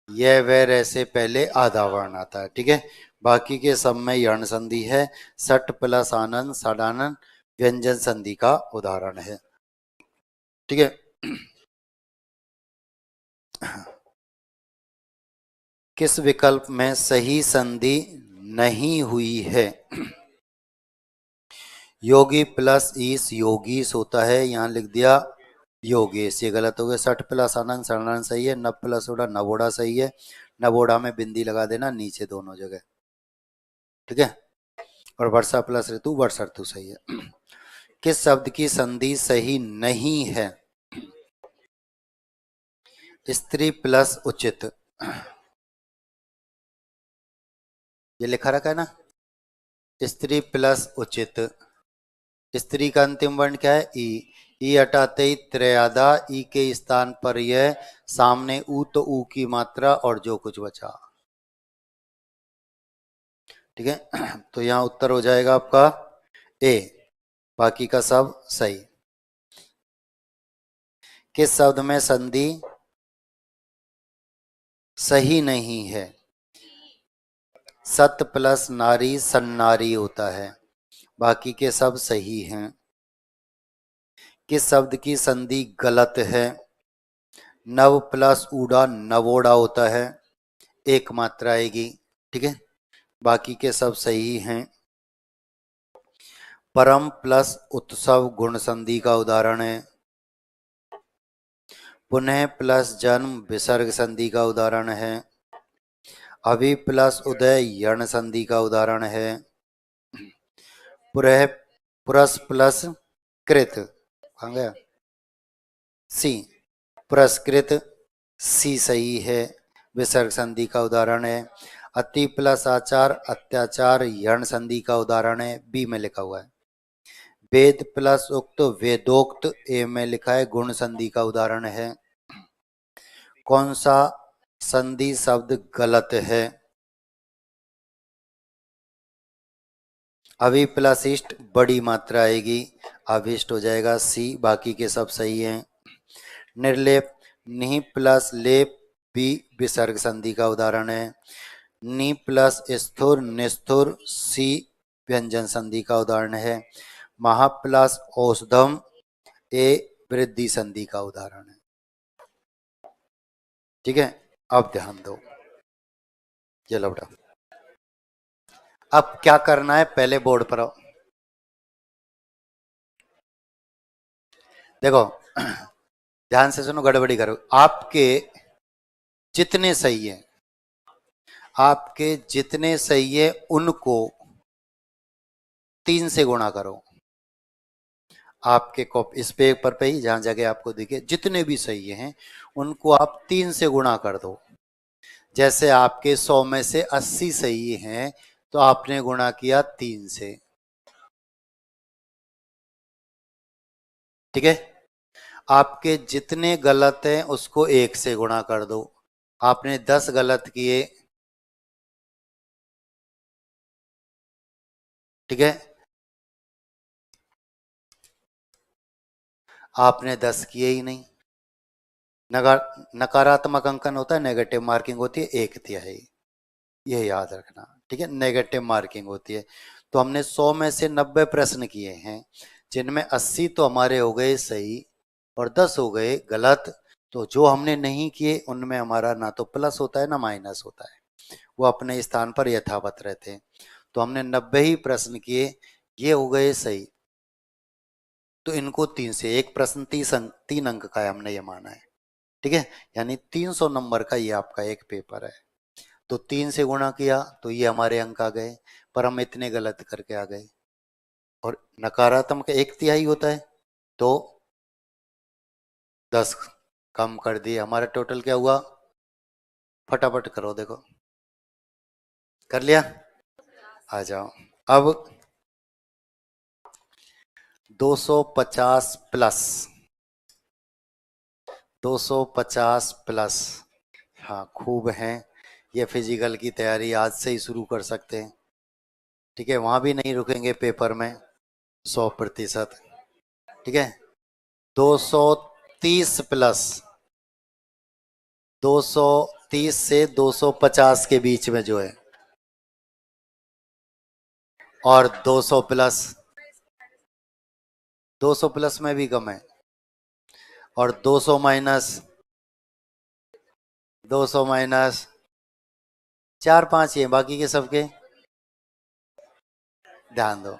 यह वह ऐसे पहले आधा वर्ण आता है। ठीक है, बाकी के सब में यण संधि है। सट प्लस आनंद सड़ानंद व्यंजन संधि का उदाहरण है। ठीक है, किस विकल्प में सही संधि नहीं हुई है? योगी प्लस ईस योगीस होता है, यहां लिख दिया योगेश, ये गलत हो गया। सठ प्लस आनंद सड़ानंद सही है। नब प्लस ओढ़ा नवोढ़ा सही है। नवोढ़ा में बिंदी लगा देना नीचे दोनों जगह। ठीक है, और वर्षा प्लस ऋतु वर्षा ऋतु सही है। किस शब्द की संधि सही नहीं है? स्त्री प्लस उचित, ये लिखा रखा है ना, स्त्री प्लस उचित। स्त्री का अंतिम वर्ण क्या है? ई। ई हटाते ही त्र्यादा, ई के स्थान पर यह, सामने ऊ तो ऊ की मात्रा और जो कुछ बचा। ठीक है, तो यहां उत्तर हो जाएगा आपका ए, बाकी का सब सही। किस शब्द में संधि सही नहीं है? सत प्लस नारी सन्नारी होता है, बाकी के सब सही हैं। किस शब्द की संधि गलत है? नव प्लस ऊड़ा नवोड़ा होता है, एक मात्रा आएगी। ठीक है, बाकी के सब सही हैं। परम प्लस उत्सव गुण संधि का उदाहरण है। पुनः प्लस जन्म विसर्ग संधि का उदाहरण है। अभि प्लस उदय यण संधि का उदाहरण है। पुरः पुरस प्लस कृत, कहाँ गया सी, पुरस्कृत सी सही है, विसर्ग संधि का उदाहरण है। अति प्लस आचार अत्याचार यण संधि का उदाहरण है, बी में लिखा हुआ है। वेद प्लस उक्त वेदोक्त, ए में लिखा है, गुण संधि का उदाहरण है। कौन सा संधि शब्द गलत है? अभी प्लस इष्ट बड़ी मात्रा आएगी, अभिष्ट हो जाएगा सी, बाकी के सब सही हैं। निर्लेप नि प्लस लेप, बी विसर्ग संधि का उदाहरण है। नि प्लस स्थुर निस्थुर, सी व्यंजन संधि का उदाहरण है। महा प्लस औषधम, ए वृद्धि संधि का उदाहरण है। ठीक है, अब ध्यान दो, चलो बेटा अब क्या करना है, पहले बोर्ड पर आओ। देखो ध्यान से सुनो, गड़बड़ी करो। आपके जितने सही है, आपके जितने सही है उनको 3 से गुणा करो। आपके कॉपी इस पेपर पे ही जहां जगह आपको दिखे, जितने भी सही हैं उनको आप 3 से गुणा कर दो। जैसे आपके 100 में से 80 सही हैं तो आपने गुणा किया 3 से। ठीक है, आपके जितने गलत हैं उसको 1 से गुणा कर दो। आपने 10 गलत किए, ठीक है, आपने 10 किए ही नहीं। नकारात्मक अंकन होता है, नेगेटिव मार्किंग होती है 1/3, ये याद रखना। ठीक है, नेगेटिव मार्किंग होती है। तो हमने 100 में से 90 प्रश्न किए हैं, जिनमें 80 तो हमारे हो गए सही और 10 हो गए गलत। तो जो हमने नहीं किए उनमें हमारा ना तो प्लस होता है ना माइनस होता है, वो अपने स्थान पर यथावत रहते हैं। तो हमने 90 ही प्रश्न किए, ये हो गए सही, तो इनको 3 से, एक प्रश्न 3 अंक का है, हमने ये माना है। ठीक है, यानी 300 नंबर का ये आपका एक पेपर है। तो 3 से गुणा किया तो ये हमारे अंक आ गए, पर हम इतने गलत करके आ गए। और नकारात्मक 1/3 होता है, तो 10 कम कर दिए, हमारा टोटल क्या हुआ? फटाफट करो, देखो कर लिया। आ जाओ अब 250 प्लस, 250 प्लस, हाँ खूब हैं। ये फिजिकल की तैयारी आज से ही शुरू कर सकते हैं। ठीक है, वहां भी नहीं रुकेंगे पेपर में, 100%। ठीक है, 230 प्लस, 230 से 250 के बीच में जो है, और 200 प्लस, 200 प्लस में भी कम है, और 200 माइनस, 200 माइनस 4-5 ही है, बाकी के सबके ध्यान दो।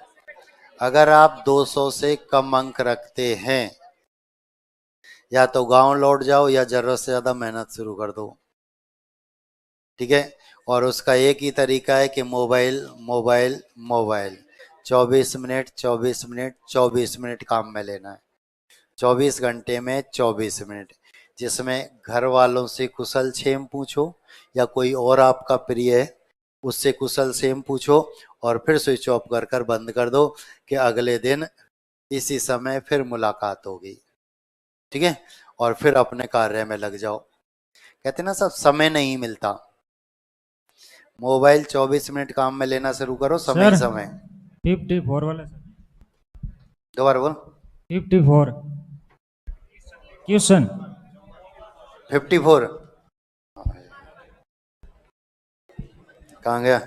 अगर आप 200 से कम अंक रखते हैं, या तो गांव लौट जाओ या जरूरत से ज्यादा मेहनत शुरू कर दो। ठीक है, और उसका एक ही तरीका है कि mobile mobile mobile, 24 minute 24 minute 24 minute काम में लेना है। 24 घंटे में 24 मिनट, जिसमें घर वालों से कुशल क्षेम पूछो या कोई और आपका प्रिय है उससे कुशल क्षेम पूछो और फिर स्विच ऑफ कर कर बंद कर दो कि अगले दिन इसी समय फिर मुलाकात होगी। ठीक है, और फिर अपने कार्य में लग जाओ। कहते ना सब समय नहीं मिलता। मोबाइल 24 मिनट काम में लेना शुरू करो, समय ही समय। 54 वाला सर, दोबारा बोल। 54 क्वेश्चन। 54 कहाँ गया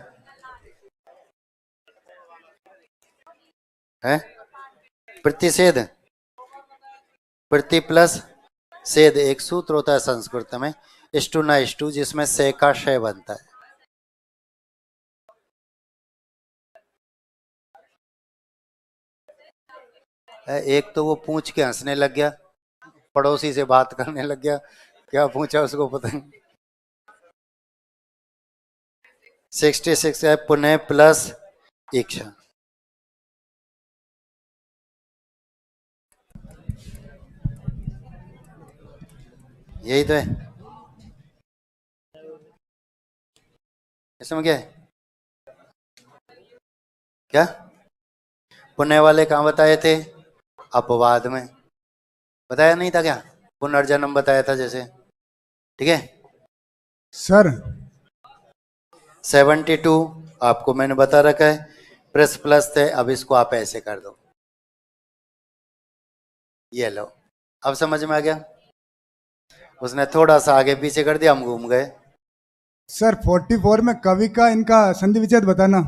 है? प्रतिषेध, प्रति प्लस सेध एक सूत्र होता है संस्कृत में, इष्टु न इष्टु, जिसमें से का शय बनता है। एक तो वो पूछ के हंसने लग गया, पड़ोसी से बात करने लग गया, क्या पूछा उसको पता नहीं। 66 है पुनः प्लस इच्छा। यही तो है। इसमें क्या है? क्या पुण्य वाले कहाँ बताए थे? अपवाद में बताया नहीं था क्या? पुनर्जन्म बताया था जैसे। ठीक है सर। 72 आपको मैंने बता रखा है, प्लस प्लस थे, अब इसको आप ऐसे कर दो, ये लो। अब समझ में आ गया? उसने थोड़ा सा आगे पीछे कर दिया, हम घूम गए। सर 44 में कवि का इनका संधि विच्छेद बताना।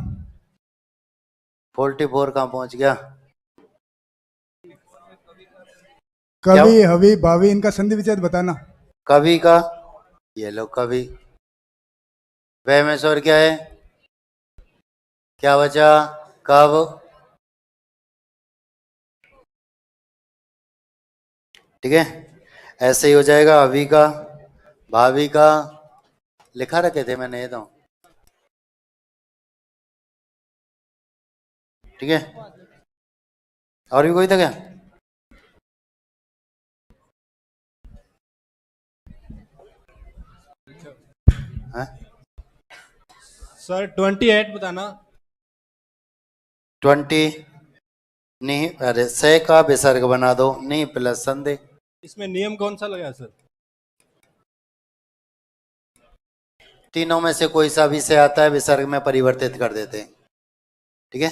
44 कहाँ पहुंच गया? कवि हवि भावी इनका संधि विच्छेद बताना। कवि का, ये लो कवि। वह में स्वर क्या है? क्या बचा? कब। ठीक है, ऐसे ही हो जाएगा। अभी का, भावी का लिखा रखे थे मैंने ये तो। ठीक है, और भी कोई था क्या? हाँ? सर 28 बताना। 20 नहीं, अरे से का विसर्ग बना दो, नहीं प्लस संधि। इसमें नियम कौन सा लगा सर? तीनों में से कोई सा भी से आता है विसर्ग में परिवर्तित कर देते हैं। ठीक है,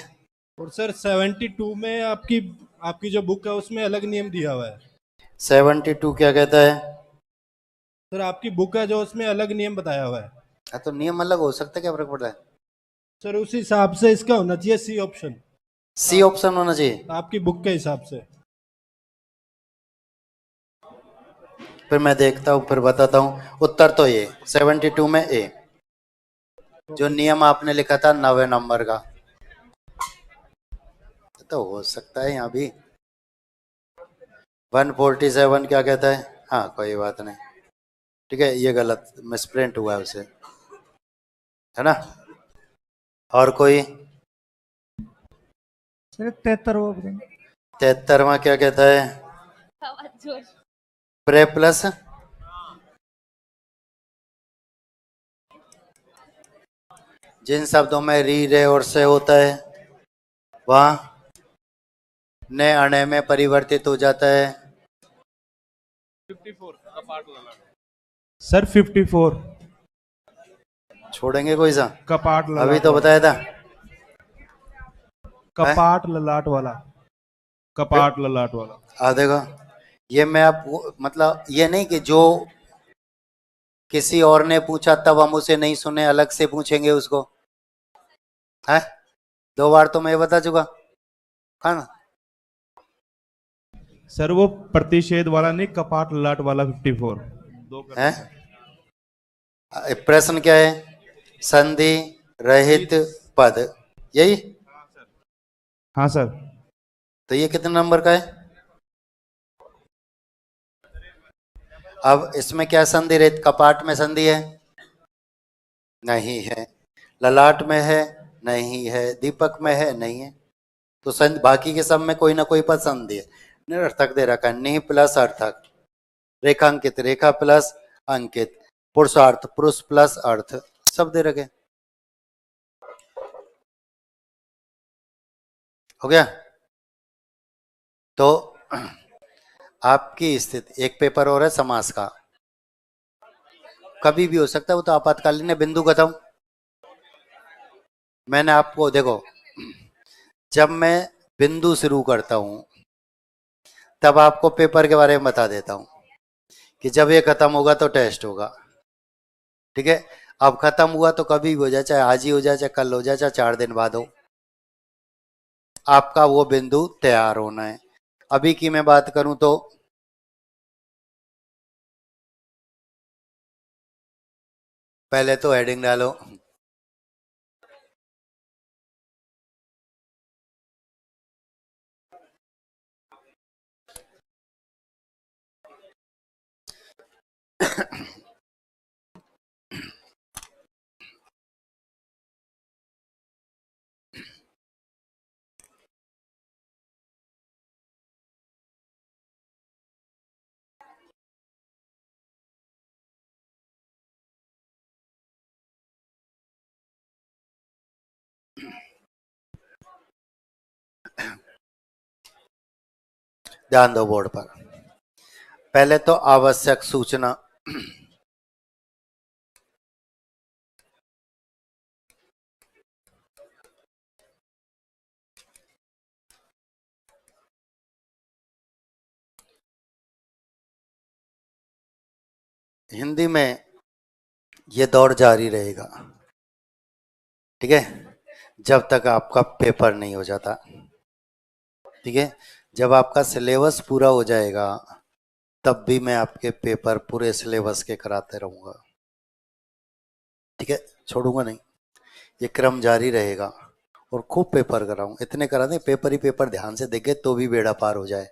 और सर 72 में आपकी आपकी जो बुक है उसमें अलग नियम दिया हुआ है। 72 क्या कहता है? सर आपकी बुक है जो उसमें अलग नियम बताया हुआ है। तो नियम अलग हो सकता है, क्या फर्क पड़ता है? सर उस हिसाब से इसका होना चाहिए सी ऑप्शन। सी ऑप्शन होना चाहिए। आपकी बुक के हिसाब से। फिर मैं देखता हूँ, फिर बताता हूँ। उत्तर तो ये 72 में ए, जो नियम आपने लिखा था 9वें नंबर का, तो हो सकता है यहाँ भी। 147 क्या कहता है? हाँ कोई बात नहीं, ठीक है, ये गलत मिसप्रिंट हुआ है उसे, है ना। और कोई? 73वां क्या कहता है? प्रे प्लस जिन शब्दों में री रे और से होता है वहां ने अणे में परिवर्तित हो जाता है। 54 कपाट ललाट। सर 54 छोड़ेंगे कोई सा? कपाट ललाट अभी तो बताया था। कपाट ललाट वाला। कपाट ललाट वाला। देखो, ये मैं आपको मतलब ये नहीं कि जो किसी और ने पूछा तब हम उसे नहीं सुने, अलग से पूछेंगे उसको, है? 2 बार तो मैं ये बता चुका, है ना। सर वो प्रतिषेध वाला नहीं, कपाट ललाट वाला 54 दो है? प्रश्न क्या है? संधि रहित पद, यही। हाँ सर। तो ये कितने नंबर का है? अब इसमें क्या संधि रहित? कपाट में संधि है? नहीं है। ललाट में है? नहीं है। दीपक में है? नहीं है। तो बाकी के सब में कोई ना कोई पद संधि है। निरर्थक दे रखा है, निह प्लस अर्थक, रेखांकित रेखा प्लस अंकित, पुरुषार्थ पुरुष प्लस अर्थ, सब दे रखे। हो गया। तो आपकी स्थिति, एक पेपर और है समास का, कभी भी हो सकता है, वो तो आपातकालीन है। बिंदु खत्म। मैंने आपको देखो, जब मैं बिंदु शुरू करता हूं तब आपको पेपर के बारे में बता देता हूं कि जब ये खत्म होगा तो टेस्ट होगा। ठीक है, अब खत्म हुआ तो कभी भी हो जाए, चाहे आज ही हो जाए, चाहे कल हो जाए, चाहे 4 दिन बाद हो, आपका वो बिंदु तैयार होना है। अभी की मैं बात करूं तो पहले तो हेडिंग डालो। ध्यान दो बोर्ड पर। पहले तो आवश्यक सूचना, हिंदी में ये दौर जारी रहेगा, ठीक है, जब तक आपका पेपर नहीं हो जाता। ठीक है, जब आपका सिलेबस पूरा हो जाएगा तब भी मैं आपके पेपर पूरे सिलेबस के कराते रहूंगा। ठीक है, छोड़ूंगा नहीं, ये क्रम जारी रहेगा और खूब पेपर कराऊं, इतने करा दें पेपर ही पेपर ध्यान से देखे तो भी बेड़ा पार हो जाए,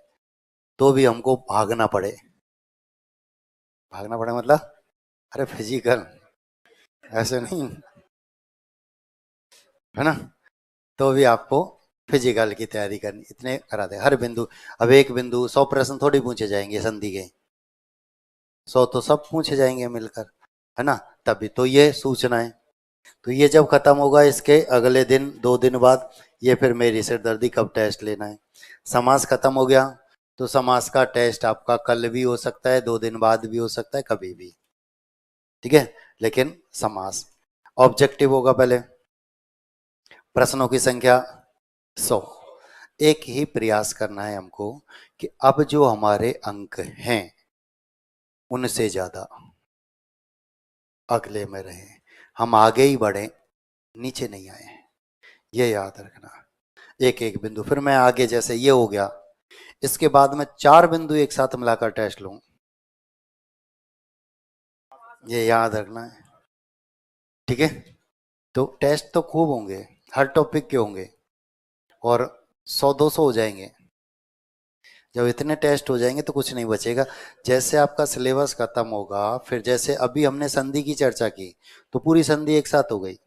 तो भी हमको भागना पड़े। भागना पड़े मतलब, अरे फिजिकल, ऐसे नहीं है ना, तो भी आपको फिजिकल की तैयारी करनी, इतने करा दे हर बिंदु। अब एक बिंदु 100 प्रश्न थोड़ी पूछे जाएंगे संधि के, 100 तो सब पूछे जाएंगे मिलकर, है ना, तभी तो ये सूचना है। तो ये जब खत्म होगा इसके अगले दिन 2 दिन बाद ये फिर मेरी सिरदर्दी कब टेस्ट लेना है। समास खत्म हो गया तो समास का टेस्ट आपका कल भी हो सकता है, 2 दिन बाद भी हो सकता है, कभी भी। ठीक है, लेकिन समास ऑब्जेक्टिव होगा पहले, प्रश्नों की संख्या 100। एक ही प्रयास करना है हमको कि अब जो हमारे अंक हैं उनसे ज्यादा अगले में रहे, हम आगे ही बढ़े, नीचे नहीं आए, ये याद रखना। एक एक बिंदु, फिर मैं आगे, जैसे ये हो गया, इसके बाद मैं 4 बिंदु एक साथ मिलाकर टेस्ट लूं, ये याद रखना है। ठीक है, तो टेस्ट तो खूब होंगे, हर टॉपिक के होंगे, और 100-200 हो जाएंगे। जब इतने टेस्ट हो जाएंगे तो कुछ नहीं बचेगा। जैसे आपका सिलेबस खत्म होगा, फिर जैसे अभी हमने संधि की चर्चा की तो पूरी संधि एक साथ हो गई,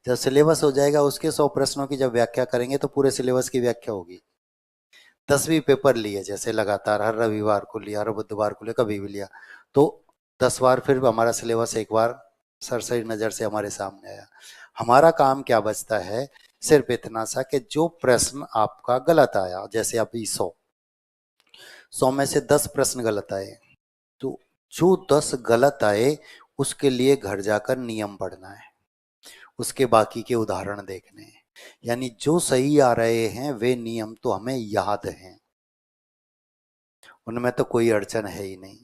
जब सिलेबस हो जाएगा उसके 100 प्रश्नों की जब व्याख्या करेंगे तो पूरे सिलेबस की व्याख्या होगी। 10वीं पेपर लिए जैसे लगातार, हर रविवार को लिया, हर बुधवार को लिया, कभी भी लिया, तो 10 बार फिर हमारा सिलेबस एक बार सरसरी नजर से हमारे सामने आया। हमारा काम क्या बचता है, सिर्फ इतना सा कि जो प्रश्न आपका गलत आया, जैसे अभी 100 में से 10 प्रश्न गलत आए, तो जो 10 गलत आए उसके लिए घर जाकर नियम पढ़ना है, उसके बाकी के उदाहरण देखने हैं। यानी जो सही आ रहे हैं वे नियम तो हमें याद हैं, उनमें तो कोई अड़चन है ही नहीं।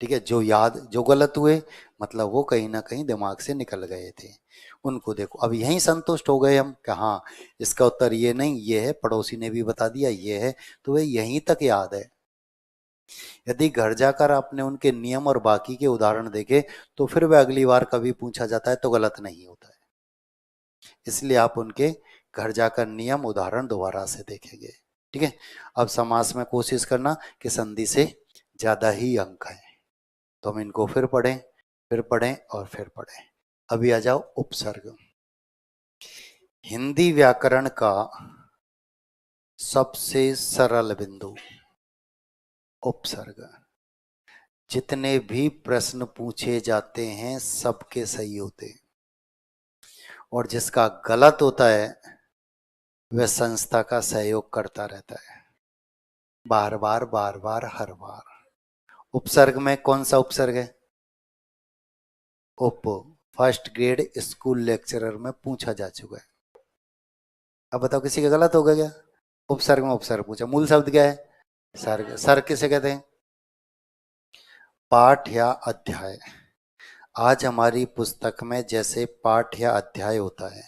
ठीक है, जो याद, जो गलत हुए मतलब वो कहीं ना कहीं दिमाग से निकल गए थे, उनको देखो। अब यहीं संतुष्ट हो गए हम कि हाँ इसका उत्तर ये नहीं, ये है, पड़ोसी ने भी बता दिया ये है, तो वे यहीं तक याद है। यदि घर जाकर आपने उनके नियम और बाकी के उदाहरण देखे तो फिर वह अगली बार कभी पूछा जाता है तो गलत नहीं होता है। इसलिए आप उनके घर जाकर नियम उदाहरण दोबारा से देखेंगे। ठीक है, अब समास में कोशिश करना कि संधि से ज्यादा ही अंक है, तो हम इनको फिर पढ़ें, फिर पढ़ें और फिर पढ़ें। अभी आ जाओ उपसर्ग। हिंदी व्याकरण का सबसे सरल बिंदु उपसर्ग। जितने भी प्रश्न पूछे जाते हैं सबके सही होते हैं, और जिसका गलत होता है वह संस्था का सहयोग करता रहता है, बार बार हर बार। उपसर्ग में कौन सा उपसर्ग है? उप। फर्स्ट ग्रेड स्कूल लेक्चरर में पूछा जा चुका है। अब बताओ किसी का गलत होगा क्या? उपसर्ग में उपसर्ग पूछा। मूल शब्द क्या है? सर्ग। सर्ग किसे कहते हैं? पाठ या अध्याय। आज हमारी पुस्तक में जैसे पाठ या अध्याय होता है,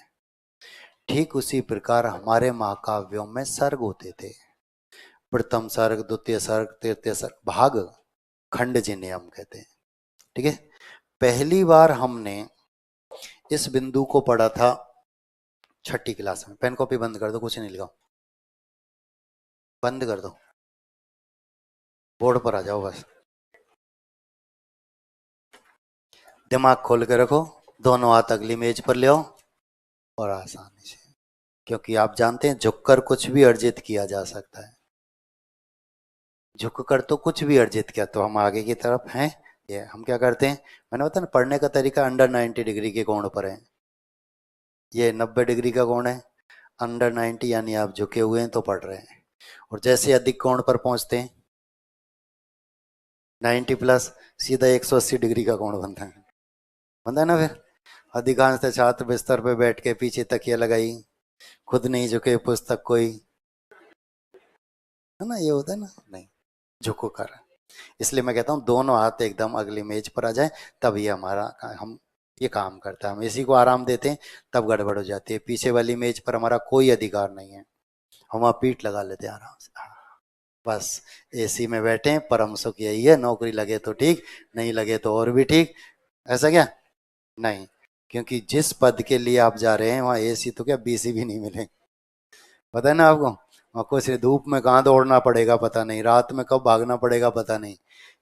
ठीक उसी प्रकार हमारे महाकाव्यों में सर्ग होते थे। प्रथम सर्ग, द्वितीय सर्ग, तृतीय सर्ग, भाग, खंड जिन्हें हम कहते हैं। ठीक है। पहली बार हमने इस बिंदु को पढ़ा था छठी क्लास में। पेन कॉपी बंद कर दो, कुछ नहीं लिखा, बंद कर दो, बोर्ड पर आ जाओ बस। दिमाग खोल के रखो, दोनों हाथ अगली मेज पर ले आओ और आसानी से, क्योंकि आप जानते हैं झुककर कुछ भी अर्जित किया जा सकता है। झुककर तो कुछ भी अर्जित किया, तो हम आगे की तरफ हैं। ये हम क्या करते हैं, मैंने बताया ना, पढ़ने का तरीका अंडर 90 डिग्री के कोण पर है। ये 90 डिग्री का कोण है, अंडर 90 यानी आप झुके हुए हैं तो पढ़ रहे हैं। और जैसे अधिक कोण पर पहुंचते हैं 90 प्लस, सीधा 180 डिग्री का कोण बनता है ना। फिर अधिकांश छात्र बिस्तर पे बैठ के पीछे तकिया लगाई, खुद नहीं झुके, पुस्तक कोई, है ना, ये होता है ना, नहीं झुको कर। इसलिए मैं कहता हूँ दोनों हाथ एकदम अगली मेज पर आ जाए, तब ये हमारा हम ये काम करता है। हम इसी को आराम देते हैं तब गड़बड़ हो जाती है। पीछे वाली मेज पर हमारा कोई अधिकार नहीं है, हम वहाँ पीठ लगा लेते हैं आराम से। बस एसी में बैठे हैं, परम सुख यही है। नौकरी लगे तो ठीक, नहीं लगे तो और भी ठीक। ऐसा क्या? नहीं, क्योंकि जिस पद के लिए आप जा रहे हैं वहाँ एसी तो क्या बीसी भी नहीं मिले, पता है ना आपको। आपको सिर्फ धूप में कहाँ दौड़ना पड़ेगा पता नहीं, रात में कब भागना पड़ेगा पता नहीं।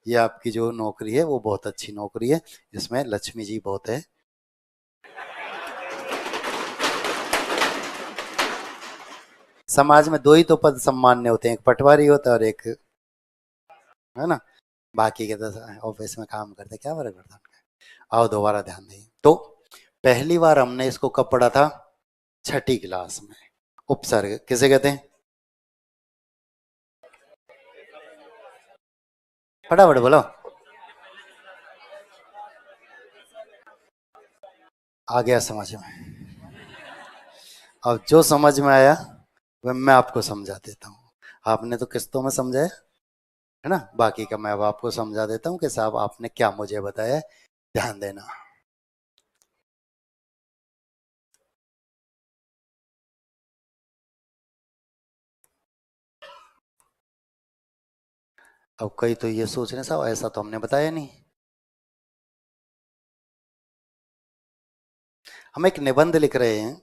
ये आपकी जो नौकरी है वो बहुत अच्छी नौकरी है, इसमें लक्ष्मी जी बहुत है। समाज में दो ही तो पद सम्मान्य होते हैं, एक पटवारी होता है और एक, है ना, बाकी के तो ऑफिस में काम करते, क्या फर्क पड़ता है। आओ दोबारा ध्यान दें। तो पहली बार हमने इसको कब पढ़ा था? छठी क्लास में। उपसर्ग किसे कहते हैं? फटाफट बोलो, आ गया समझ में? अब जो समझ में आया वह मैं आपको समझा देता हूँ। आपने तो किस्तों में समझा है ना, बाकी का मैं अब आपको समझा देता हूँ कि साहब आपने क्या मुझे बताया, ध्यान देना। अब कई तो ये सोच रहे साहब ऐसा तो हमने बताया नहीं। हम एक निबंध लिख रहे हैं,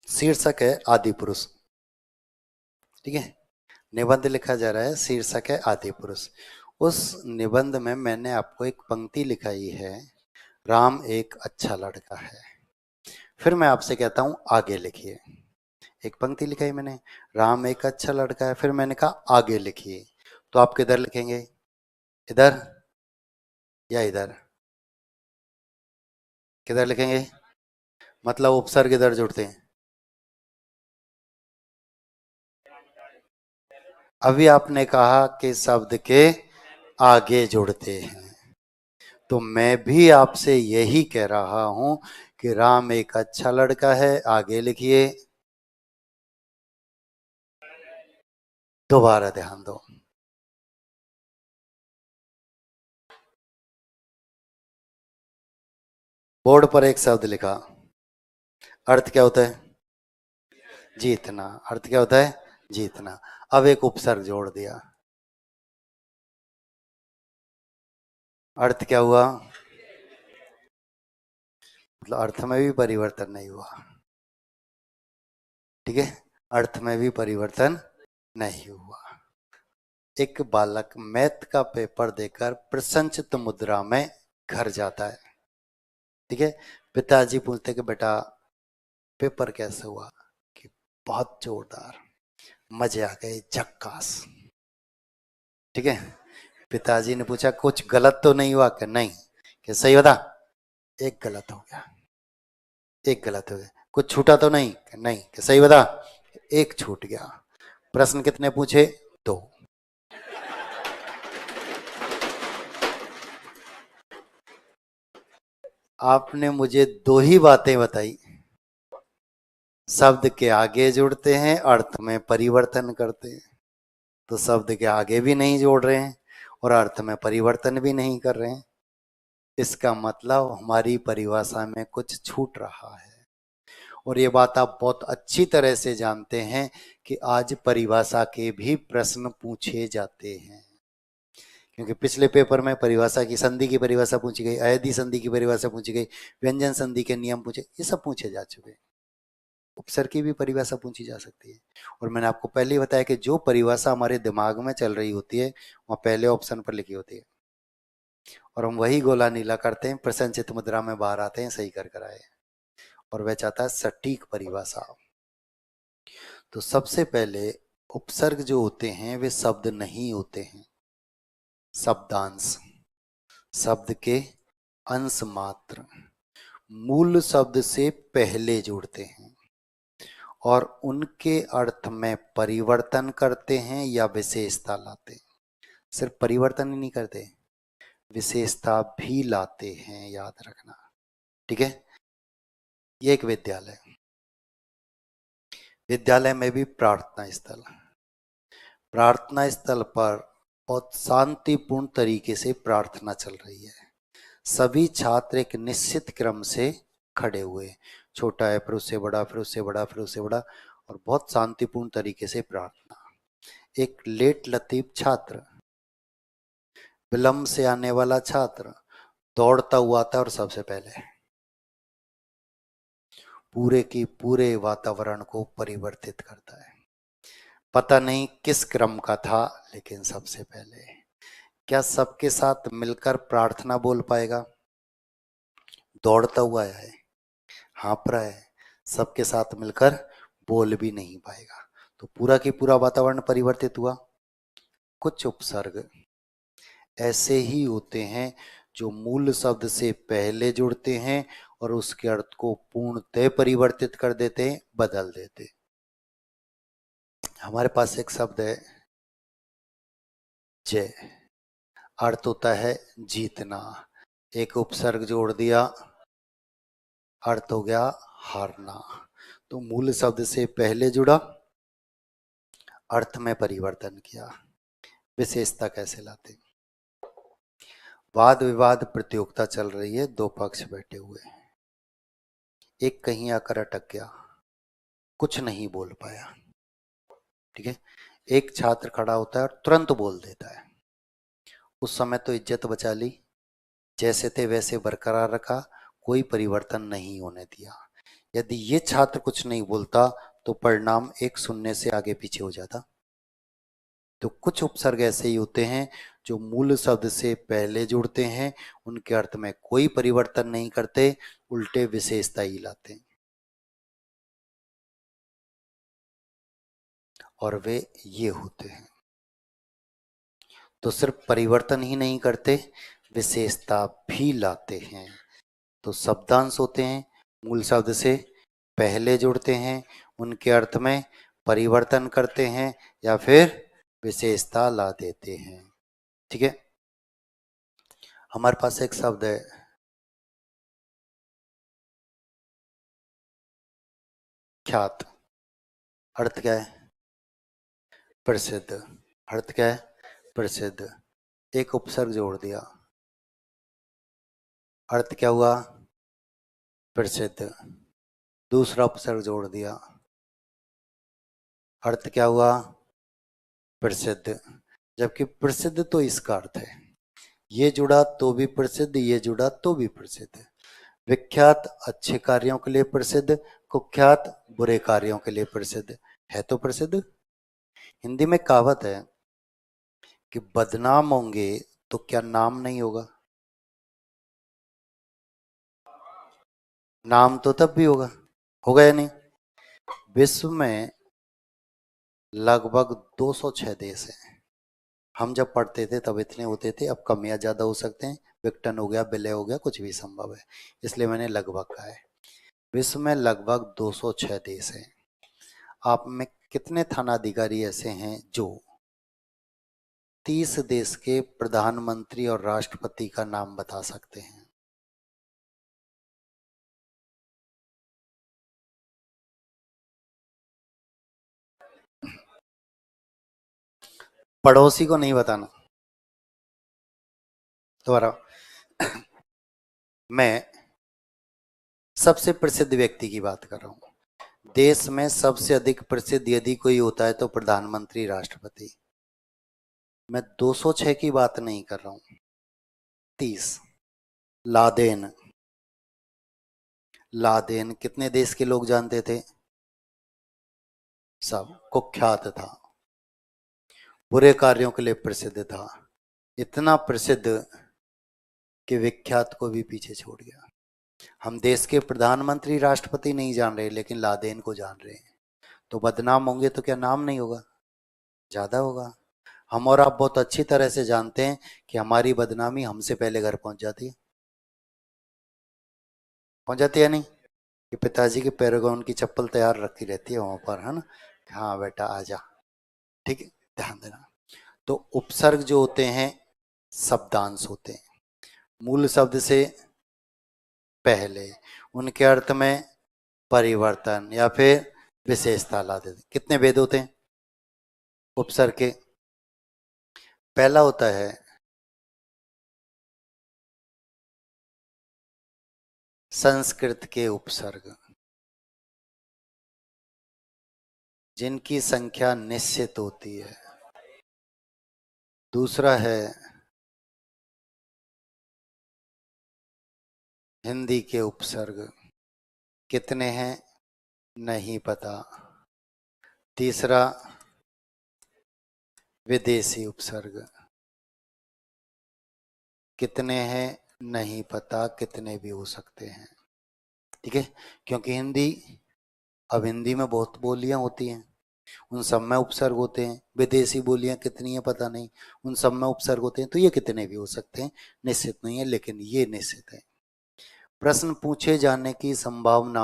शीर्षक है आदि पुरुष। ठीक है, निबंध लिखा जा रहा है, शीर्षक है आदि पुरुष। उस निबंध में मैंने आपको एक पंक्ति लिखाई है, राम एक अच्छा लड़का है। फिर मैं आपसे कहता हूं आगे लिखिए। एक पंक्ति लिखाई मैंने, राम एक अच्छा लड़का है, फिर मैंने कहा आगे लिखिए। तो आप किधर लिखेंगे? इधर या इधर? किधर लिखेंगे? मतलब उपसर्ग इधर जुड़ते हैं। अभी आपने कहा कि शब्द के आगे जुड़ते हैं, तो मैं भी आपसे यही कह रहा हूं कि राम एक अच्छा लड़का है, आगे लिखिए। दोबारा ध्यान दो। बोर्ड पर एक शब्द लिखा, अर्थ क्या होता है? जीतना। अर्थ क्या होता है? जीतना। अब एक उपसर्ग जोड़ दिया, अर्थ क्या हुआ? मतलब अर्थ में भी परिवर्तन नहीं हुआ। ठीक है, अर्थ में भी परिवर्तन नहीं हुआ। एक बालक मैथ का पेपर देकर प्रसन्नचित्त मुद्रा में घर जाता है। ठीक है, पिताजी पूछते कि बेटा पेपर कैसे हुआ? कि बहुत जोरदार। मजे आ गए, झक्कास। ठीक है। पिताजी ने पूछा कुछ गलत तो नहीं हुआ? कि नहीं। कि सही बता। एक गलत हो गया, एक गलत हो गया। कुछ छूटा तो नहीं? कि नहीं। कि सही बता। एक छूट गया। प्रश्न कितने पूछे? 2। आपने मुझे 2 ही बातें बताई। शब्द के आगे जुड़ते हैं, अर्थ में परिवर्तन करते हैं। तो शब्द के आगे भी नहीं जोड़ रहे हैं और अर्थ में परिवर्तन भी नहीं कर रहे हैं। इसका मतलब हमारी परिभाषा में कुछ छूट रहा है। और ये बात आप बहुत अच्छी तरह से जानते हैं कि आज परिभाषा के भी प्रश्न पूछे जाते हैं। क्योंकि पिछले पेपर में परिभाषा की संधि की परिभाषा पूछी गई, अयधि संधि की परिभाषा पूछी गई, व्यंजन संधि के नियम पूछे, ये सब पूछे जा चुके हैं। उपसर्ग की भी परिभाषा पूछी जा सकती है। और मैंने आपको पहले ही बताया कि जो परिभाषा हमारे दिमाग में चल रही होती है वह पहले ऑप्शन पर लिखी होती है और हम वही गोला नीला करते हैं, प्रसन्नचित्त मुद्रा में बाहर आते हैं, सही कर आए। और वह चाहता है सटीक परिभाषा। तो सबसे पहले उपसर्ग जो होते हैं वे शब्द नहीं होते हैं, शब्दांश, शब्द के अंश मात्र मूल शब्द से पहले जुड़ते हैं और उनके अर्थ में परिवर्तन करते हैं या विशेषता लाते हैं। सिर्फ परिवर्तन ही नहीं करते, विशेषता भी लाते हैं, याद रखना। ठीक है। ये एक विद्यालय, विद्यालय में भी प्रार्थना स्थल, प्रार्थना स्थल पर बहुत शांतिपूर्ण तरीके से प्रार्थना चल रही है। सभी छात्र एक निश्चित क्रम से खड़े हुए, छोटा है फिर उससे बड़ा, फिर उससे बड़ा, फिर उससे बड़ा, और बहुत शांतिपूर्ण तरीके से प्रार्थना। एक लेट लतीफ छात्र, विलंब से आने वाला छात्र दौड़ता हुआ आता है और सबसे पहले पूरे की पूरे वातावरण को परिवर्तित करता है। पता नहीं किस क्रम का था, लेकिन सबसे पहले। क्या सबके साथ मिलकर प्रार्थना बोल पाएगा? दौड़ता हुआ है, हाँप रहा है, सबके साथ मिलकर बोल भी नहीं पाएगा। तो पूरा की पूरा वातावरण परिवर्तित हुआ। कुछ उपसर्ग ऐसे ही होते हैं जो मूल शब्द से पहले जुड़ते हैं और उसके अर्थ को पूर्णतः परिवर्तित कर देते हैं, बदल देते हैं। हमारे पास एक शब्द है जय, अर्थ होता है जीतना। एक उपसर्ग जोड़ दिया, अर्थ हो गया हारना। तो मूल शब्द से पहले जुड़ा, अर्थ में परिवर्तन किया। विशेषता कैसे लाते? वाद विवाद प्रतियोगिता चल रही है, 2 पक्ष बैठे हुए हैं। एक कहीं आकर अटक गया, कुछ नहीं बोल पाया। ठीक है। एक छात्र खड़ा होता है और तुरंत बोल देता है। उस समय तो इज्जत बचा ली, जैसे थे वैसे बरकरार रखा, कोई परिवर्तन नहीं होने दिया। यदि ये छात्र कुछ नहीं बोलता तो परिणाम 1 शून्य से आगे पीछे हो जाता। तो कुछ उपसर्ग ऐसे ही होते हैं जो मूल शब्द से पहले जुड़ते हैं, उनके अर्थ में कोई परिवर्तन नहीं करते, उल्टे विशेषता ही लाते हैं। और वे ये होते हैं। तो सिर्फ परिवर्तन ही नहीं करते, विशेषता भी लाते हैं। तो शब्दांश होते हैं, मूल शब्द से पहले जुड़ते हैं, उनके अर्थ में परिवर्तन करते हैं या फिर विशेषता ला देते हैं। ठीक है। हमारे पास एक शब्द है ख्यात। अर्थ क्या है? प्रसिद्ध। अर्थ क्या है? प्रसिद्ध। एक उपसर्ग जोड़ दिया, अर्थ क्या हुआ? प्रसिद्ध। दूसरा उपसर्ग जोड़ दिया, अर्थ क्या हुआ? प्रसिद्ध। जबकि प्रसिद्ध तो इसका अर्थ है, ये जुड़ा तो भी प्रसिद्ध, ये जुड़ा तो भी प्रसिद्ध। विख्यात अच्छे कार्यों के लिए प्रसिद्ध, कुख्यात बुरे कार्यों के लिए प्रसिद्ध। है तो प्रसिद्ध। हिंदी में कहावत है कि बदनाम होंगे तो क्या नाम नहीं होगा? नाम तो तब भी होगा, होगा या नहीं? विश्व में लगभग 206 देश हैं। हम जब पढ़ते थे तब इतने होते थे, अब कम या ज़्यादा हो सकते हैं, विक्टन हो गया, विलय हो गया, कुछ भी संभव है, इसलिए मैंने लगभग कहा है। विश्व में लगभग 206 देश हैं। आप में कितने थानाधिकारी ऐसे हैं जो 30 देश के प्रधानमंत्री और राष्ट्रपति का नाम बता सकते हैं? पड़ोसी को नहीं बताना। दोबारा। मैं सबसे प्रसिद्ध व्यक्ति की बात कर रहा हूं। देश में सबसे अधिक प्रसिद्ध यदि कोई होता है तो प्रधानमंत्री, राष्ट्रपति। मैं 206 की बात नहीं कर रहा हूं, 30। लादेन, लादेन कितने देश के लोग जानते थे? सब। कुख्यात था, बुरे कार्यों के लिए प्रसिद्ध था, इतना प्रसिद्ध कि विख्यात को भी पीछे छोड़ गया। हम देश के प्रधानमंत्री, राष्ट्रपति नहीं जान रहे, लेकिन लादेन को जान रहे हैं। तो बदनाम होंगे तो क्या नाम नहीं होगा? ज्यादा होगा। हम और आप बहुत अच्छी तरह से जानते हैं कि हमारी बदनामी हमसे पहले घर पहुंच जाती है। पहुंच जाती है नहीं? कि पिताजी के पैरागॉन की चप्पल तैयार रखी रहती है वहां पर, है ना? हाँ बेटा आ जा, ठीक है, ध्यान देना। तो उपसर्ग जो होते हैं शब्दांश होते हैं, मूल शब्द से पहले उनके अर्थ में परिवर्तन या फिर विशेषता ला देते। कितने भेद होते हैं उपसर्ग के? पहला होता है संस्कृत के उपसर्ग, जिनकी संख्या निश्चित होती है। दूसरा है हिंदी के उपसर्ग, कितने हैं नहीं पता। तीसरा विदेशी उपसर्ग, कितने हैं नहीं पता, कितने भी हो सकते हैं, ठीक है। क्योंकि अब हिंदी में बहुत बोलियां होती हैं, उन सब में उपसर्ग होते हैं। विदेशी बोलियां कितनी है पता नहीं, उन सब में उपसर्ग होते हैं। तो ये कितने भी हो सकते हैं, निश्चित नहीं है, लेकिन ये निश्चित है। प्रश्न पूछे जाने की संभावना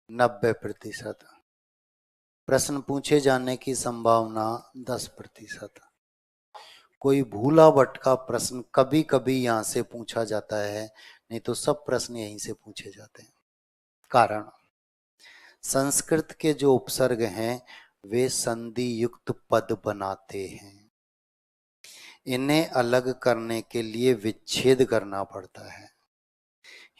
90%। प्रश्न पूछे जाने की संभावना 10%। कोई भूला भटका प्रश्न कभी कभी यहाँ से पूछा जाता है, नहीं तो सब प्रश्न यहीं से पूछे जाते हैं। कारण, संस्कृत के जो उपसर्ग हैं वे संधि युक्त पद बनाते हैं। इन्हें अलग करने के लिए विच्छेद करना पड़ता है।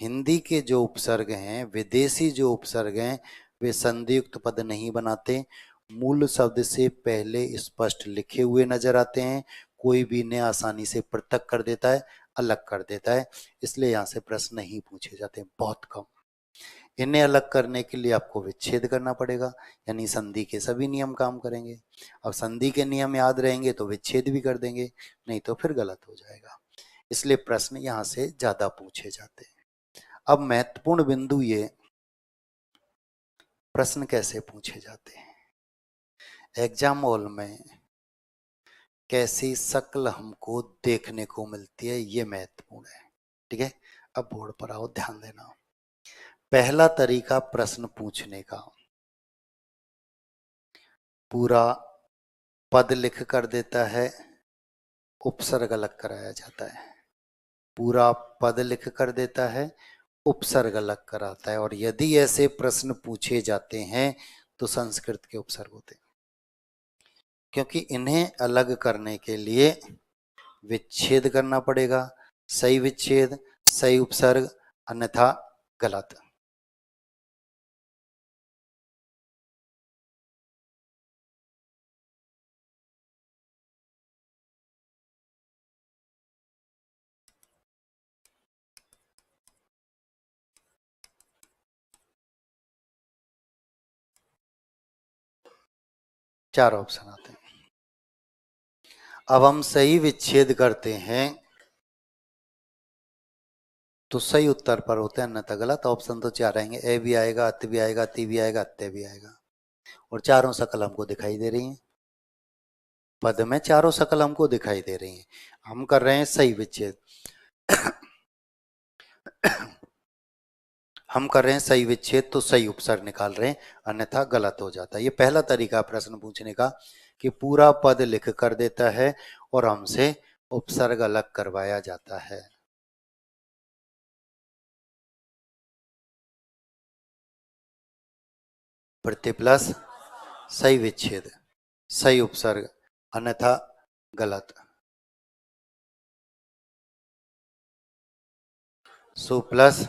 हिंदी के जो उपसर्ग हैं, विदेशी जो उपसर्ग हैं, वे संधि युक्त पद नहीं बनाते, मूल शब्द से पहले स्पष्ट लिखे हुए नजर आते हैं। कोई भी इन्हें आसानी से पृथक कर देता है, अलग कर देता है, इसलिए यहाँ से प्रश्न नहीं पूछे जाते, बहुत कम। इन्हें अलग करने के लिए आपको विच्छेद करना पड़ेगा, यानी संधि के सभी नियम काम करेंगे। अब संधि के नियम याद रहेंगे तो विच्छेद भी कर देंगे, नहीं तो फिर गलत हो जाएगा। इसलिए प्रश्न यहाँ से ज्यादा पूछे जाते हैं। अब महत्वपूर्ण बिंदु ये, प्रश्न कैसे पूछे जाते हैं, एग्जाम हॉल में कैसी शक्ल हमको देखने को मिलती है, ये महत्वपूर्ण है, ठीक है। अब बोर्ड पर आओ, ध्यान देना। पहला तरीका प्रश्न पूछने का, पूरा पद लिख कर देता है, उपसर्ग अलग कराया जाता है। पूरा पद लिख कर देता है, उपसर्ग अलग कराता है। और यदि ऐसे प्रश्न पूछे जाते हैं तो संस्कृत के उपसर्ग होते हैं, क्योंकि इन्हें अलग करने के लिए विच्छेद करना पड़ेगा। सही विच्छेद, सही उपसर्ग, अन्यथा गलत। चार ऑप्शन आते हैं। अब हम सही विच्छेद करते हैं तो सही उत्तर पर होते हैं, अन्यथा गलत। ऑप्शन तो चार आएंगे, ए भी आएगा, अत भी आएगा, ति भी आएगा, अत्य भी आएगा। और चारों शकल हमको दिखाई दे रही हैं। पद में चारों शकल हमको दिखाई दे रही हैं। हम कर रहे हैं सही विच्छेद। हम कर रहे हैं सही विच्छेद तो सही उपसर्ग निकाल रहे हैं, अन्यथा गलत हो जाता है। ये पहला तरीका प्रश्न पूछने का कि पूरा पद लिख कर देता है और हमसे उपसर्ग अलग करवाया जाता है। प्रत्यय प्लस सही विच्छेद, सही उपसर्ग, अन्यथा गलत। सु प्लस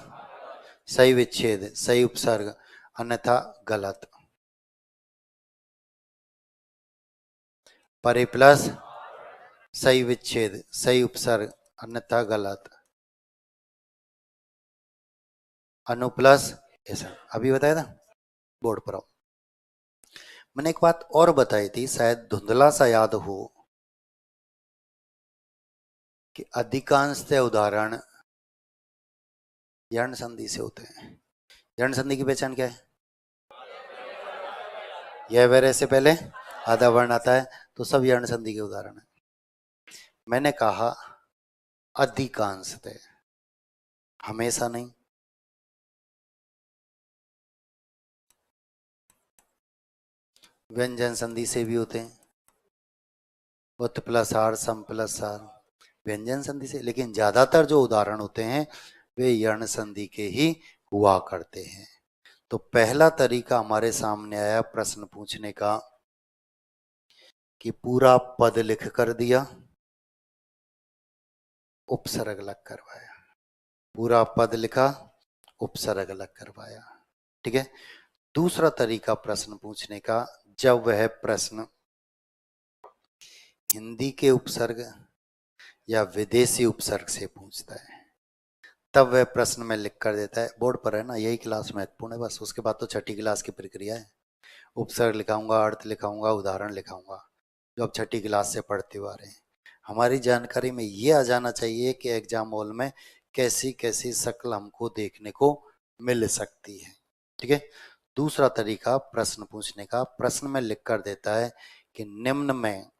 सही विच्छेद, सही उपसर्ग, अन्यथा गलत। परे प्लस सही विच्छेद, सही उपसर्ग, अन्यथा गलत। अनु प्लस ऐसा अभी बताया था, बोर्ड पर आओ। मैंने एक बात और बताई थी, शायद धुंधला सा याद हो, कि अधिकांशतः उदाहरण यर्ण संधि से होते हैं। यर्ण संधि की पहचान क्या है? यह वैर से पहले आधा वर्ण आता है तो सब यर्ण संधि के उदाहरण है। मैंने कहा अधिकांशतः, हमेशा नहीं। व्यंजन संधि से भी होते हैं, उत प्लस आर, सम प्लस आर, व्यंजन संधि से। लेकिन ज्यादातर जो उदाहरण होते हैं वे यर्ण संधि के ही हुआ करते हैं। तो पहला तरीका हमारे सामने आया प्रश्न पूछने का कि पूरा पद लिख कर दिया, उपसर्ग अलग करवाया। पूरा पद लिखा, उपसर्ग अलग करवाया। ठीक है। दूसरा तरीका प्रश्न पूछने का, जब वह प्रश्न हिंदी के उपसर्ग या विदेशी उपसर्ग से पूछता है, तब वह प्रश्न में लिख कर देता है। बोर्ड पर है ना, यही क्लास महत्वपूर्ण है बस, उसके बाद तो छठी क्लास की प्रक्रिया है। उपसर्ग लिखाऊंगा, अर्थ लिखाऊंगा, उदाहरण लिखाऊंगा, जो अब छठी क्लास से पढ़ते हुए आ रहे हैं। हमारी जानकारी में ये आ जाना चाहिए कि एग्जाम हॉल में कैसी कैसी शक्ल हमको देखने को मिल सकती है। ठीक है। दूसरा तरीका प्रश्न पूछने का, प्रश्न में लिख कर देता है कि निम्न में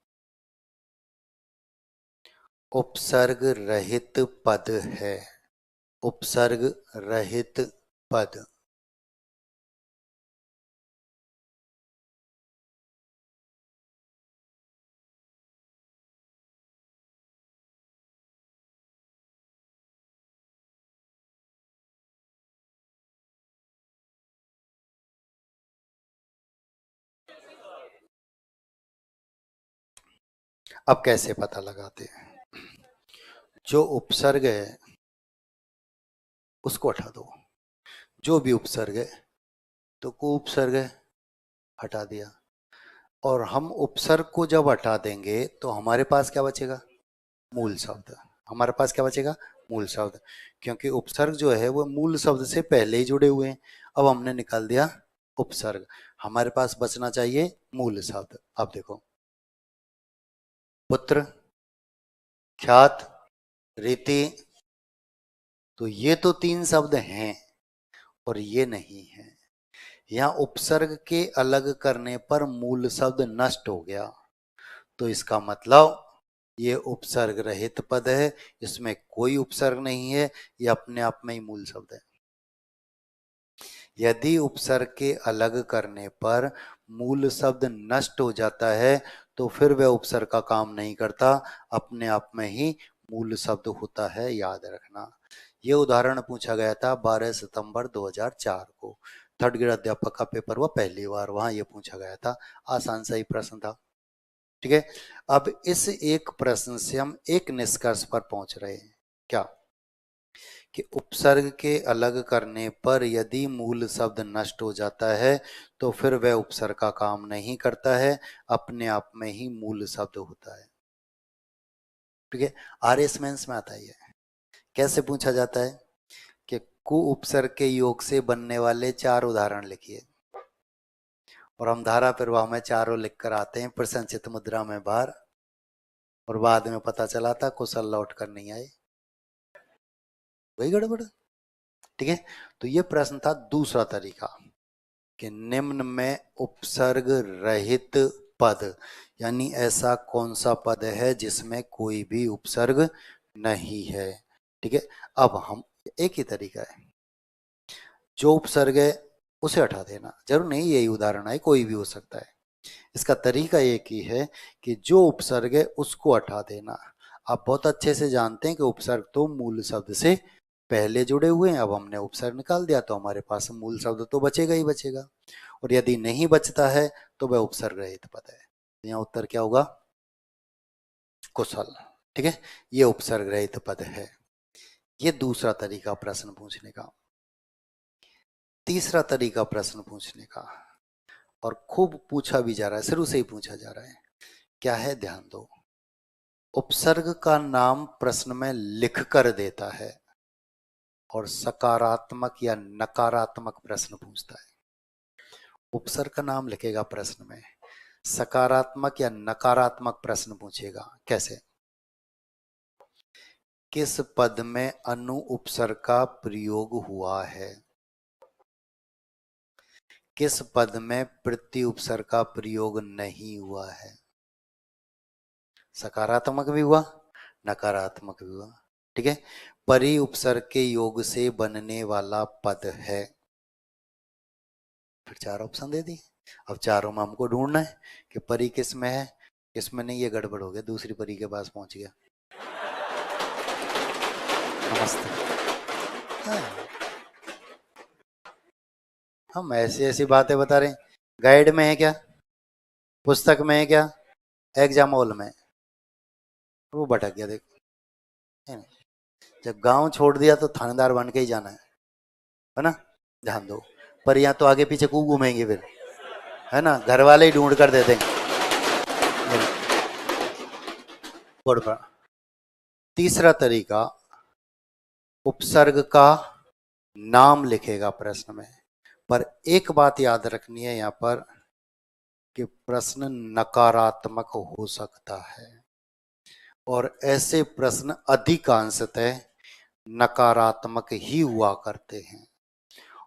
उपसर्ग रहित पद है। उपसर्ग रहित पद। अब कैसे पता लगाते हैं? जो उपसर्ग है उसको हटा दो, जो भी उपसर्ग है तो को उपसर्ग है हटा दिया, और हम उपसर्ग को जब हटा देंगे तो हमारे पास क्या बचेगा? मूल शब्द। हमारे पास क्या बचेगा? मूल शब्द, क्योंकि उपसर्ग जो है वो मूल शब्द से पहले ही जुड़े हुए हैं। अब हमने निकाल दिया उपसर्ग, हमारे पास बचना चाहिए मूल शब्द। अब देखो, पुत्र, ख्यात, रीति, तो ये तो तीन शब्द हैं और ये नहीं है। यहाँ उपसर्ग के अलग करने पर मूल शब्द नष्ट हो गया, तो इसका मतलब ये उपसर्ग रहित पद है, इसमें कोई उपसर्ग नहीं है, ये अपने आप में ही मूल शब्द है। यदि उपसर्ग के अलग करने पर मूल शब्द नष्ट हो जाता है तो फिर वह उपसर्ग का काम नहीं करता, अपने आप में ही मूल शब्द होता है, याद रखना। ये उदाहरण पूछा गया था 12 सितंबर 2004 को, थर्ड ग्रेड अध्यापक का पेपर हुआ पहली बार, वहां ये पूछा गया था। आसान सा ही प्रश्न था। ठीक है। अब इस एक प्रश्न से हम एक निष्कर्ष पर पहुंच रहे हैं, क्या? कि उपसर्ग के अलग करने पर यदि मूल शब्द नष्ट हो जाता है तो फिर वह उपसर्ग का काम नहीं करता है, अपने आप में ही मूल शब्द होता है। ठीक है। आरएस मेंस में आता है ये। कैसे पूछा जाता है कि कु उपसर्ग के योग से बनने वाले 4 उदाहरण लिखिए, और हम धारा प्रवाह में चारों लिखकर आते हैं प्रसन्नचित्त मुद्रा में बाहर, और बाद में पता चला था कुशल लौट कर नहीं आए, वही गड़बड़। ठीक है। तो ये प्रश्न था दूसरा तरीका। कि निम्न में उपसर्ग रहित पद, यानी ऐसा कौन सा पद है जिसमें कोई भी उपसर्ग नहीं है। ठीक है, अब हम एक ही तरीका है, जो उपसर्ग है उसे हटा देना। जरूर नहीं यही उदाहरण है, कोई भी हो सकता है। इसका तरीका एक ही है कि जो उपसर्ग है उसको हटा देना। आप बहुत अच्छे से जानते हैं कि उपसर्ग तो मूल शब्द से पहले जुड़े हुए हैं। अब हमने उपसर्ग निकाल दिया तो हमारे पास मूल शब्द तो बचेगा ही बचेगा, और यदि नहीं बचता है तो वह उपसर्ग रहित पद है। यहाँ उत्तर क्या होगा? कुशल। ठीक है, ये उपसर्ग रहित पद है। ये दूसरा तरीका प्रश्न पूछने का। तीसरा तरीका प्रश्न पूछने का, और खूब पूछा भी जा रहा है, शुरू से ही पूछा जा रहा है, क्या है? ध्यान दो। उपसर्ग का नाम प्रश्न में लिख कर देता है और सकारात्मक या नकारात्मक प्रश्न पूछता है। उपसर्ग का नाम लिखेगा प्रश्न में, सकारात्मक या नकारात्मक प्रश्न पूछेगा। कैसे? किस पद में अनु उपसर्ग का प्रयोग हुआ है? किस पद में प्रति उपसर्ग का प्रयोग नहीं हुआ है? सकारात्मक भी हुआ, नकारात्मक भी हुआ। ठीक है, परि उपसर्ग के योग से बनने वाला पद है। फिर चार ऑप्शन दे दी। अब चारों में हमको ढूंढना है कि परि किस में है, किस में नहीं। ये गड़बड़ हो गया, दूसरी परि के पास पहुंच गया। नमस्ते। हाँ, हम ऐसी ऐसी बातें बता रहे हैं। गाइड में है क्या, पुस्तक में है क्या, एग्जाम हॉल में? वो भटक गया, देखो। है ना? जब गांव छोड़ दिया तो थानेदार बन के ही जाना है ना? ध्यान दो। पर यहाँ तो आगे पीछे खूब घूमेंगे फिर, है ना? घर वाले ही ढूंढ कर दे देंगे। तीसरा तरीका, उपसर्ग का नाम लिखेगा प्रश्न में। पर एक बात याद रखनी है यहाँ पर कि प्रश्न नकारात्मक हो सकता है, और ऐसे प्रश्न अधिकांशतः नकारात्मक ही हुआ करते हैं।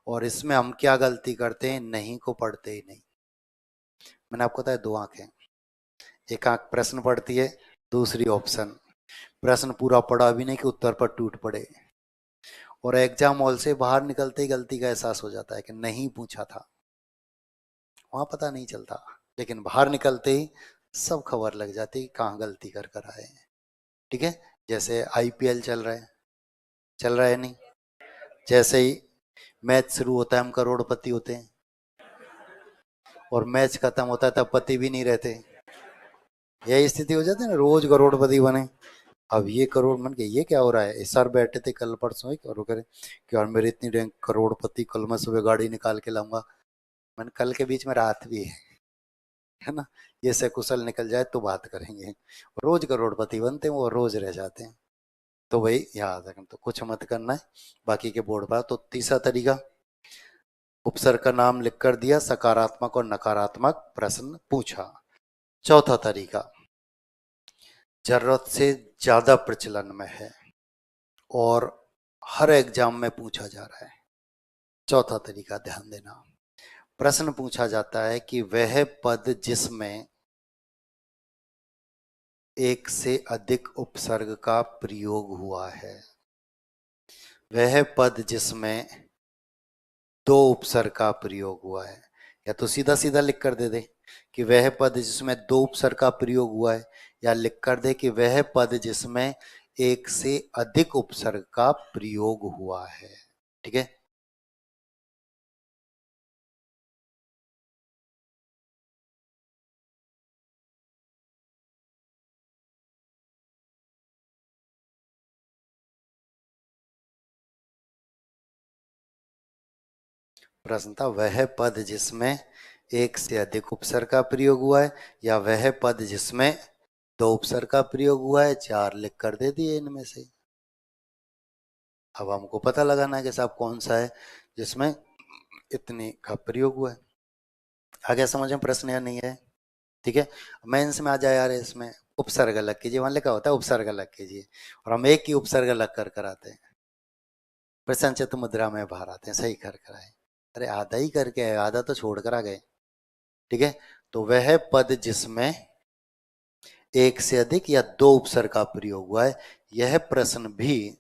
और इसमें हम क्या गलती करते हैं? नहीं को पढ़ते ही नहीं। मैंने आपको बताया दो आंखें, एक आंख प्रश्न पढ़ती है, दूसरी ऑप्शन। प्रश्न पूरा पढ़ा भी नहीं कि उत्तर पर टूट पड़े, और एग्जाम हॉल से बाहर निकलते ही गलती का एहसास हो जाता है कि नहीं पूछा था। वहां पता नहीं चलता, लेकिन बाहर निकलते ही सब खबर लग जाती है कहाँ गलती कर कर आए हैं। ठीक है, जैसे आईपीएल चल रहा है, चल रहा है नहीं? जैसे ही मैच शुरू होता है हम करोड़पति होते हैं, और मैच खत्म होता है तब पति भी नहीं रहते। यही स्थिति हो जाती है ना, रोज करोड़पति बने। अब ये करोड़ मन के ये क्या हो रहा है? सर बैठे थे कल परसों ही, और वो करे कि यार मेरी इतनी रैंक करोड़पति, कल मैं सुबह गाड़ी निकाल के लाऊंगा। मैंने कल के बीच में रात भी है ना? ये से कुशल निकल जाए तो बात करेंगे। रोज करोड़पति बनते हैं वो, रोज रह जाते हैं। तो भाई याद रखना, तो कुछ मत करना है बाकी के बोर्ड पर। तो तीसरा तरीका, उपसर्ग का नाम लिख कर दिया, सकारात्मक और नकारात्मक प्रश्न पूछा। चौथा तरीका जरूरत से ज्यादा प्रचलन में है और हर एग्जाम में पूछा जा रहा है। चौथा तरीका ध्यान देना, प्रश्न पूछा जाता है कि वह पद जिसमें एक से अधिक उपसर्ग का प्रयोग हुआ है, वह पद जिसमें दो उपसर्ग का प्रयोग हुआ है। या तो सीधा सीधा लिख कर दे दे कि वह पद जिसमें दो उपसर्ग का प्रयोग हुआ है, या लिख कर दे कि वह पद जिसमें एक से अधिक उपसर्ग का प्रयोग हुआ है। ठीक है, प्रश्न था वह पद जिसमें एक से अधिक उपसर्ग का प्रयोग हुआ है, या वह पद जिसमें दो उपसर्ग का प्रयोग हुआ है। चार लिख कर दे दिए इनमें से। अब हमको पता लगाना है कि साहब कौन सा है जिसमें इतने का प्रयोग हुआ है। आगे समझ में प्रश्न या नहीं है? ठीक है, मेंस में आ जाए यार, इसमें उपसर्ग अलग कीजिए, वहां लिखा होता है उपसर्ग अलग कीजिए, और हम एक ही उपसर्ग अलग कर कराते हैं। प्रसन्न चित्त मुद्रा में बाहर आते हैं, सही कर कराए। अरे आधा ही करके आए, आधा तो छोड़ कर आ गए। ठीक है, तो वह पद जिसमें एक से अधिक या दो उपसर्ग का प्रयोग हुआ है, यह प्रश्न भी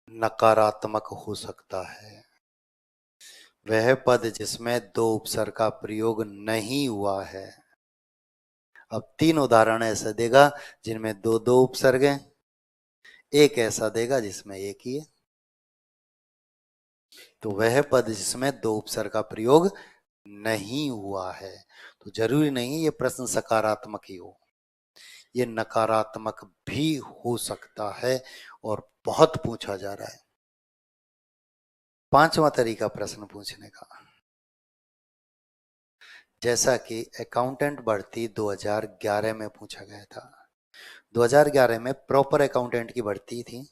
नकारात्मक हो सकता है। वह पद जिसमें दो उपसर्ग का प्रयोग नहीं हुआ है। अब तीन उदाहरण ऐसे देगा जिनमें दो दो उपसर्ग हैं, एक ऐसा देगा जिसमें एक ही है। तो वह पद जिसमें दो उपसर्ग का प्रयोग नहीं हुआ है, तो जरूरी नहीं ये प्रश्न सकारात्मक ही हो, ये नकारात्मक भी हो सकता है और बहुत पूछा जा रहा है। पांचवा तरीका प्रश्न पूछने का, जैसा कि अकाउंटेंट भर्ती 2011 में पूछा गया था। 2011 में प्रॉपर अकाउंटेंट की भर्ती थी,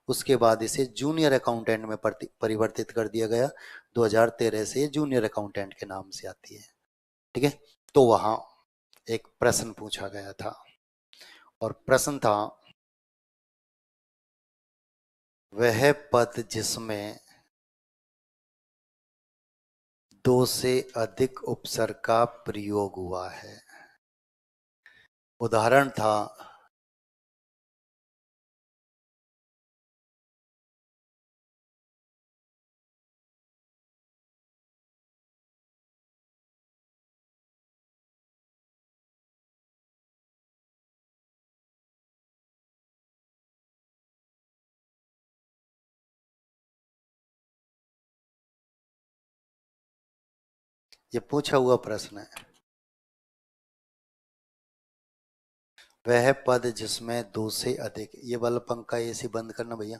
उसके बाद इसे जूनियर अकाउंटेंट में परिवर्तित कर दिया गया। 2013 से जूनियर अकाउंटेंट के नाम से आती है। ठीक है, तो वहां एक प्रश्न पूछा गया था और प्रश्न था, वह पद जिसमें दो से अधिक उपसर्ग का प्रयोग हुआ है। उदाहरण था, ये पूछा हुआ प्रश्न है, वह पद जिसमें दो से अधिक, ये वाला पंखा एसी बंद करना भैया।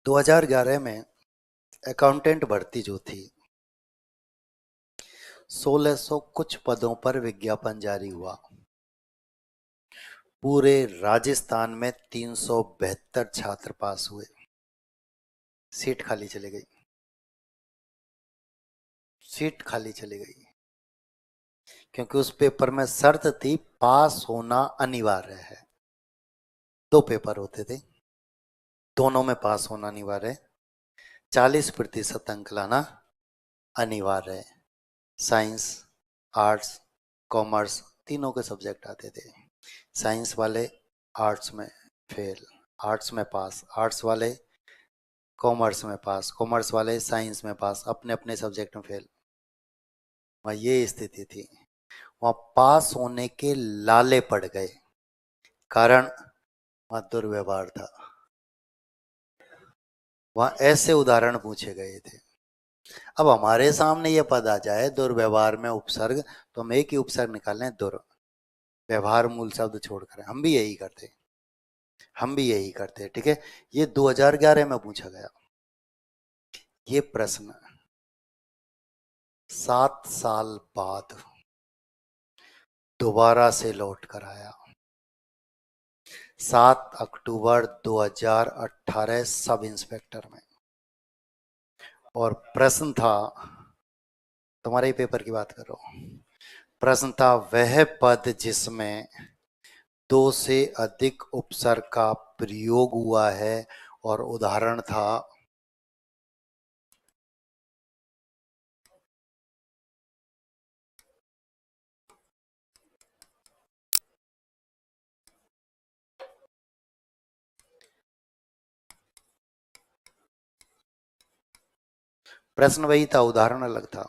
दो 2011 में अकाउंटेंट भर्ती जो थी, 1600 कुछ पदों पर विज्ञापन जारी हुआ। पूरे राजस्थान में 372 छात्र पास हुए, सीट खाली चली गई, सीट खाली चली गई, क्योंकि उस पेपर में शर्त थी पास होना अनिवार्य है। दो पेपर होते थे, दोनों में पास होना अनिवार्य है, 40% अंक लाना अनिवार्य है। साइंस, आर्ट्स, कॉमर्स तीनों के सब्जेक्ट आते थे। साइंस वाले आर्ट्स में फेल, आर्ट्स में पास, आर्ट्स वाले कॉमर्स में पास, कॉमर्स वाले साइंस में पास, अपने अपने सब्जेक्ट में फेल। वहाँ ये स्थिति थी, वहाँ पास होने के लाले पड़ गए, कारण वहाँ दुर्व्यवहार था। वहाँ ऐसे उदाहरण पूछे गए थे। अब हमारे सामने ये पद आ जाए दुर्व्यवहार में उपसर्ग, तो हम एक ही उपसर्ग निकालें, दुर, व्यवहार मूल शब्द छोड़कर। हम भी यही करते, हम भी यही करते। ठीक है, ये 2011 में पूछा गया। ये प्रश्न 7 साल बाद दोबारा से लौट कर आया। 7 अक्टूबर 2018 सब इंस्पेक्टर में, और प्रश्न था, तुम्हारे ही पेपर की बात कर रहा हूं, प्रश्न था, वह पद जिसमें दो से अधिक उपसर्ग का प्रयोग हुआ है, और उदाहरण था, प्रश्न वही था, उदाहरण अलग था।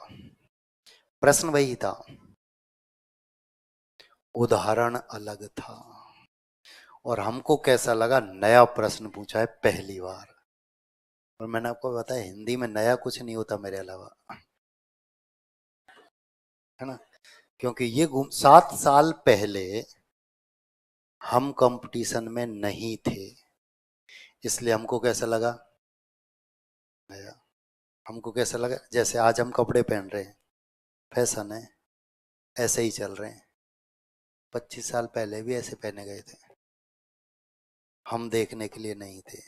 प्रश्न वही था, उदाहरण अलग था। और हमको कैसा लगा, नया प्रश्न पूछा है पहली बार। और मैंने आपको बताया हिंदी में नया कुछ नहीं होता मेरे अलावा, है ना। क्योंकि ये 7 साल पहले हम कंपटीशन में नहीं थे, इसलिए हमको कैसा लगा नया। हमको कैसा लगा, जैसे आज हम कपड़े पहन रहे हैं, फैशन है, ऐसे ही चल रहे हैं। 25 साल पहले भी ऐसे पहने गए थे, हम देखने के लिए नहीं थे।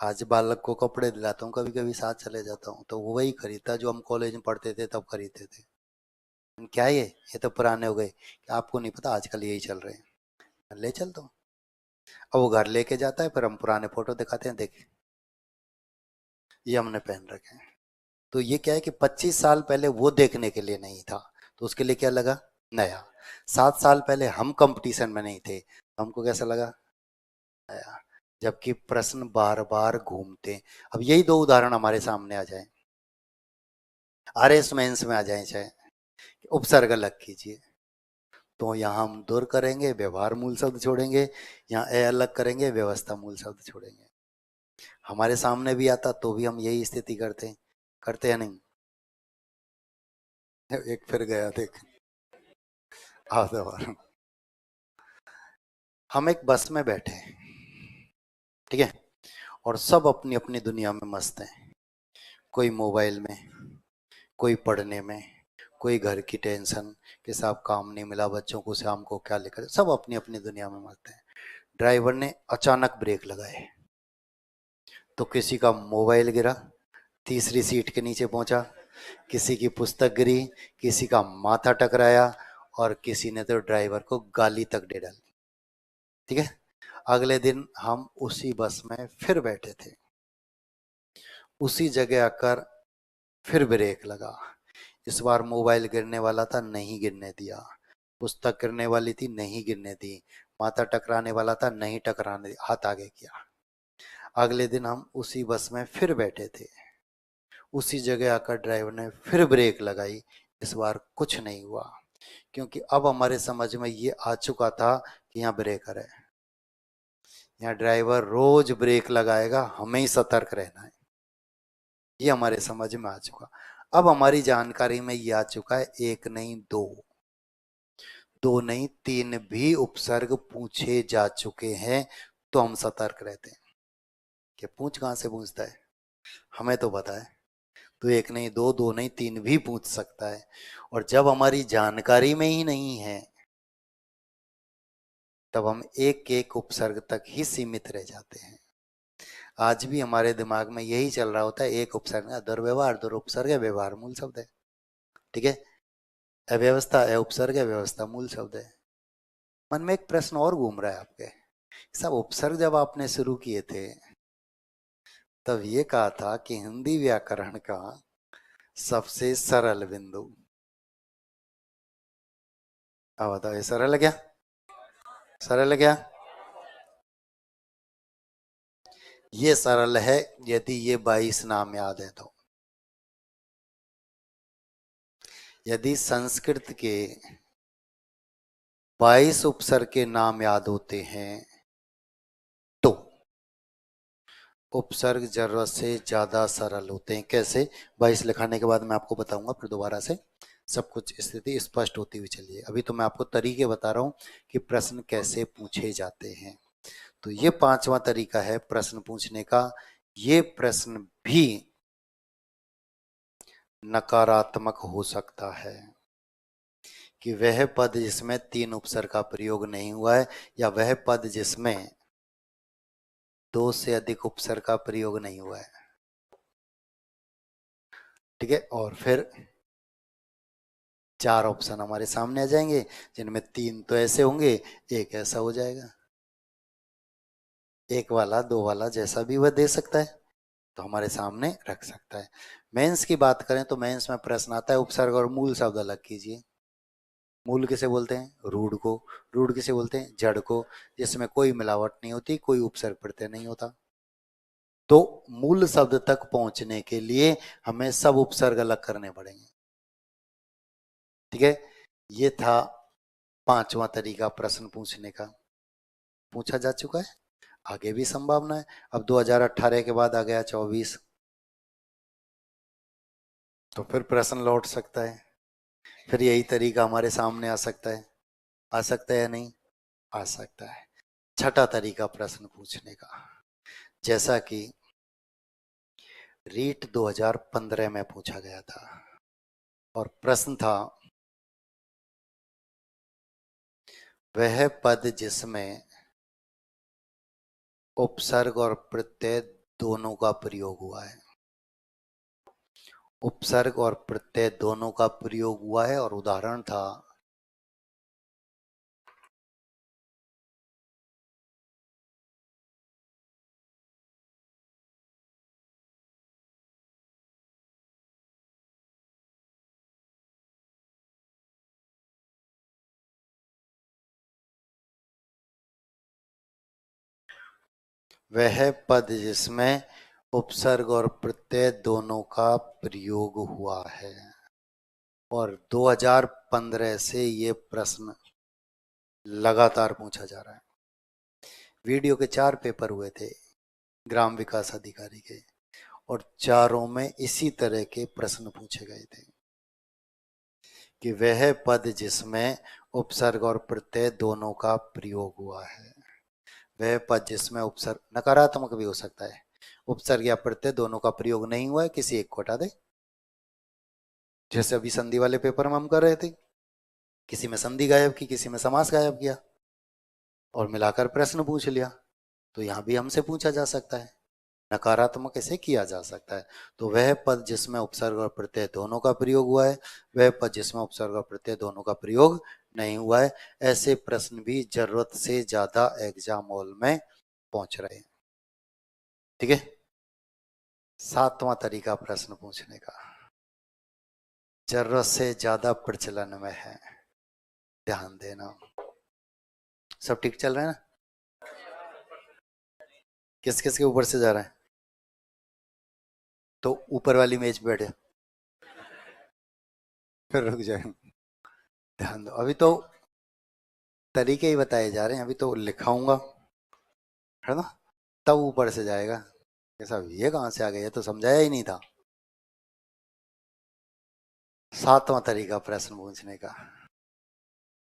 आज बालक को कपड़े दिलाता हूँ, कभी कभी साथ चले जाता हूँ, तो वो वही खरीदता जो हम कॉलेज में पढ़ते थे तब खरीदते थे। क्या ये तो पुराने हो गए, आपको नहीं पता, आजकल यही चल रहे हैं। ले चलता हूँ। अब वो घर लेके जाता है, फिर हम पुराने फोटो दिखाते हैं, देख ये हमने पहन रखे हैं। तो ये क्या है कि 25 साल पहले वो देखने के लिए नहीं था, तो उसके लिए क्या लगा, नया। 7 साल पहले हम कंपटीशन में नहीं थे, हमको कैसा लगा, नया। जबकि प्रश्न बार बार घूमते हैं। अब यही दो उदाहरण हमारे सामने आ जाए, आरएस मेंस में आ जाए, चाहे उपसर्ग अलग कीजिए, तो यहाँ हम दूर करेंगे, व्यवहार मूल शब्द छोड़ेंगे, यहाँ ए अलग करेंगे, व्यवस्था मूल शब्द छोड़ेंगे। हमारे सामने भी आता तो भी हम यही स्थिति करते हैं नहीं। एक फिर गया, देख आधा बार। हम एक बस में बैठे हैं, ठीक है, और सब अपनी अपनी दुनिया में मस्त हैं। कोई मोबाइल में, कोई पढ़ने में, कोई घर की टेंशन कि साहब काम नहीं मिला, बच्चों को शाम को क्या लेकर, सब अपनी अपनी दुनिया में मस्त हैं। ड्राइवर ने अचानक ब्रेक लगाए तो किसी का मोबाइल गिरा, तीसरी सीट के नीचे पहुंचा, किसी की पुस्तक गिरी, किसी का माथा टकराया, और किसी ने तो ड्राइवर को गाली तक दे डाली। ठीक है, अगले दिन हम उसी बस में फिर बैठे थे, उसी जगह आकर फिर ब्रेक लगा। इस बार मोबाइल गिरने वाला था, नहीं गिरने दिया, पुस्तक गिरने वाली थी, नहीं गिरने दी, माथा टकराने वाला था, नहीं टकराने दिया, हाथ आगे किया। अगले दिन हम उसी बस में फिर बैठे थे, उसी जगह आकर ड्राइवर ने फिर ब्रेक लगाई। इस बार कुछ नहीं हुआ, क्योंकि अब हमारे समझ में ये आ चुका था कि यहाँ ब्रेकर है, यहाँ ड्राइवर रोज ब्रेक लगाएगा, हमें ही सतर्क रहना है। ये हमारे समझ में आ चुका। अब हमारी जानकारी में ये आ चुका है, एक नहीं दो, दो नहीं तीन भी उपसर्ग पूछे जा चुके हैं, तो हम सतर्क रहते हैं कि पूछ कहां से पूछता है, हमें तो पता है। तो एक नहीं दो, दो नहीं तीन भी पूछ सकता है। और जब हमारी जानकारी में ही नहीं है, तब हम एक एक उपसर्ग तक ही सीमित रह जाते हैं। आज भी हमारे दिमाग में यही चल रहा होता है, एक उपसर्ग, दुर्व्यवहार दुर उपसर्ग है, व्यवहार मूल शब्द है, ठीक है, अव्यवस्था है उपसर्ग है, व्यवस्था मूल शब्द है। मन में एक प्रश्न और घूम रहा है आपके, सब उपसर्ग जब आपने शुरू किए थे तब ये कहा था कि हिंदी व्याकरण का सबसे सरल बिंदु, अब बताओ ये सरल है क्या, सरल है क्या? ये सरल है यदि ये 22 नाम याद है तो। यदि संस्कृत के 22 उपसर्ग के नाम याद होते हैं तो उपसर्ग जरूरत से ज्यादा सरल होते हैं। कैसे? 22 लिखाने के बाद मैं आपको बताऊंगा, फिर दोबारा से सब कुछ स्थिति स्पष्ट होती हुई चलिए। अभी तो मैं आपको तरीके बता रहा हूं कि प्रश्न कैसे पूछे जाते हैं। तो ये 5वां तरीका है प्रश्न पूछने का। ये प्रश्न भी नकारात्मक हो सकता है कि वह पद जिसमें 3 उपसर्ग का प्रयोग नहीं हुआ है, या वह पद जिसमें 2 से अधिक उपसर्ग का प्रयोग नहीं हुआ है, ठीक है। और फिर 4 ऑप्शन हमारे सामने आ जाएंगे, जिनमें 3 तो ऐसे होंगे, एक ऐसा हो जाएगा। एक वाला, दो वाला, जैसा भी वह दे सकता है तो हमारे सामने रख सकता है। मेंस की बात करें तो मेंस में प्रश्न आता है उपसर्ग और मूल शब्द अलग कीजिए। मूल किसे बोलते हैं? रूढ़ को। रूढ़ किसे बोलते हैं? जड़ को, जिसमें कोई मिलावट नहीं होती, कोई उपसर्ग प्रत्यय नहीं होता। तो मूल शब्द तक पहुंचने के लिए हमें सब उपसर्ग अलग करने पड़ेंगे, ठीक है। ये था 5वां तरीका प्रश्न पूछने का, पूछा जा चुका है, आगे भी संभावना है। अब 2018 के बाद आ गया 24, तो फिर प्रश्न लौट सकता है, फिर यही तरीका हमारे सामने आ सकता है। आ सकता है या नहीं? आ सकता है। छठा तरीका प्रश्न पूछने का, जैसा कि रीट 2015 में पूछा गया था, और प्रश्न था वह पद जिसमें उपसर्ग और प्रत्यय दोनों का प्रयोग हुआ है। उपसर्ग और प्रत्यय दोनों का प्रयोग हुआ है, और उदाहरण था वह पद जिसमें उपसर्ग और प्रत्यय दोनों का प्रयोग हुआ है। और 2015 से ये प्रश्न लगातार पूछा जा रहा है। वीडियो के 4 पेपर हुए थे ग्राम विकास अधिकारी के, और चारों में इसी तरह के प्रश्न पूछे गए थे कि वह पद जिसमें उपसर्ग और प्रत्यय दोनों का प्रयोग हुआ है। वह पद जिसमें उपसर्ग नकारात्मक भी हो सकता है, उपसर्ग या प्रत्यय दोनों का प्रयोग नहीं हुआ है, किसी एक को हटा दे, जैसे अभी संधि वाले पेपर में हम कर रहे थे। किसी में संधि गायब की, किसी में समास गायब किया और मिलाकर प्रश्न पूछ लिया। तो यहां भी हमसे पूछा जा सकता है, नकारात्मक ऐसे किया जा सकता है। तो वह पद जिसमें उपसर्ग और प्रत्यय दोनों का प्रयोग हुआ है, वह पद जिसमें उपसर्ग और प्रत्यय दोनों का प्रयोग नहीं हुआ है, ऐसे प्रश्न भी जरूरत से ज्यादा एग्जाम हॉल में पहुंच रहे हैं। ठीक है। 7वां तरीका प्रश्न पूछने का जरूरत से ज्यादा प्रचलन में है, ध्यान देना। सब ठीक चल रहा है ना? किस किस के ऊपर से जा रहा है? तो ऊपर वाली मेज पे बैठे, फिर रुक जाए, ध्यान दो। अभी तो तरीके ही बताए जा रहे हैं, अभी तो लिखाऊंगा, है ना, तब ऊपर से जाएगा। ऐसा ये कहां से आ गया, ये तो समझाया ही नहीं था। 7वां तरीका प्रश्न पूछने का,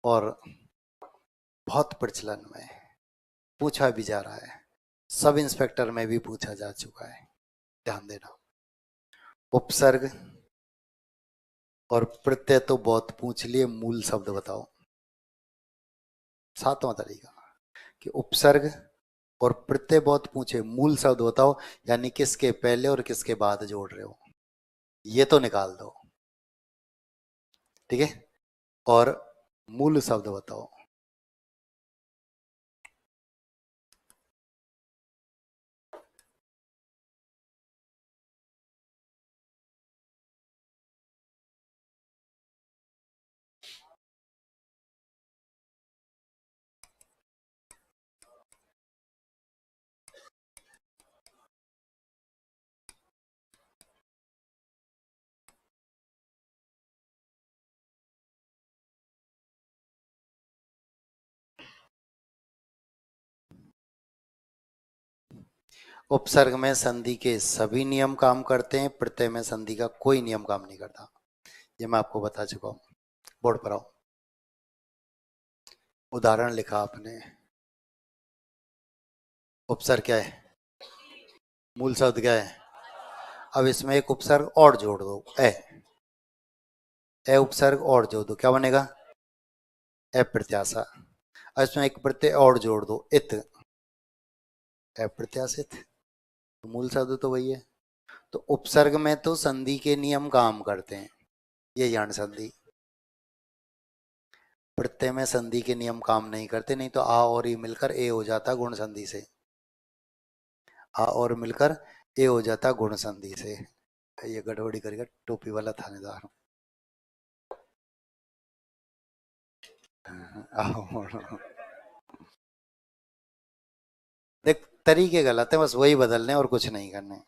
और बहुत प्रचलन में पूछा भी जा रहा है, सब इंस्पेक्टर में भी पूछा जा चुका है। ध्यान देना। उपसर्ग और प्रत्यय तो बहुत पूछ लिए, मूल शब्द बताओ। 7वां तरीका कि उपसर्ग और प्रत्यय बहुत पूछे, मूल शब्द बताओ, यानी किसके पहले और किसके बाद जोड़ रहे हो, ये तो निकाल दो। ठीक है। और मूल शब्द बताओ। उपसर्ग में संधि के सभी नियम काम करते हैं, प्रत्यय में संधि का कोई नियम काम नहीं करता। ये मैं आपको बता चुका हूं। बोर्ड पर आओ। उदाहरण लिखा आपने, उपसर्ग क्या है, मूल शब्द क्या है। अब इसमें एक उपसर्ग और जोड़ दो, ए उपसर्ग और जोड़ दो, क्या बनेगा, ए प्रत्याशा। अब इसमें एक प्रत्यय और जोड़ दो, इत, ए प्रत्याशित। तो मूल शब्द तो वही है। तो उपसर्ग में तो संधि के नियम काम करते हैं, ये यण संधि। प्रत्यय में संधि के नियम काम नहीं करते, नहीं तो आ और ई मिलकर ए हो जाता गुण संधि से, आ और मिलकर ए हो जाता गुण संधि से। ये गड़बड़ी करेगा टोपी वाला थानेदार। देख तरीके गलत है, बस वही बदलने और कुछ नहीं करने।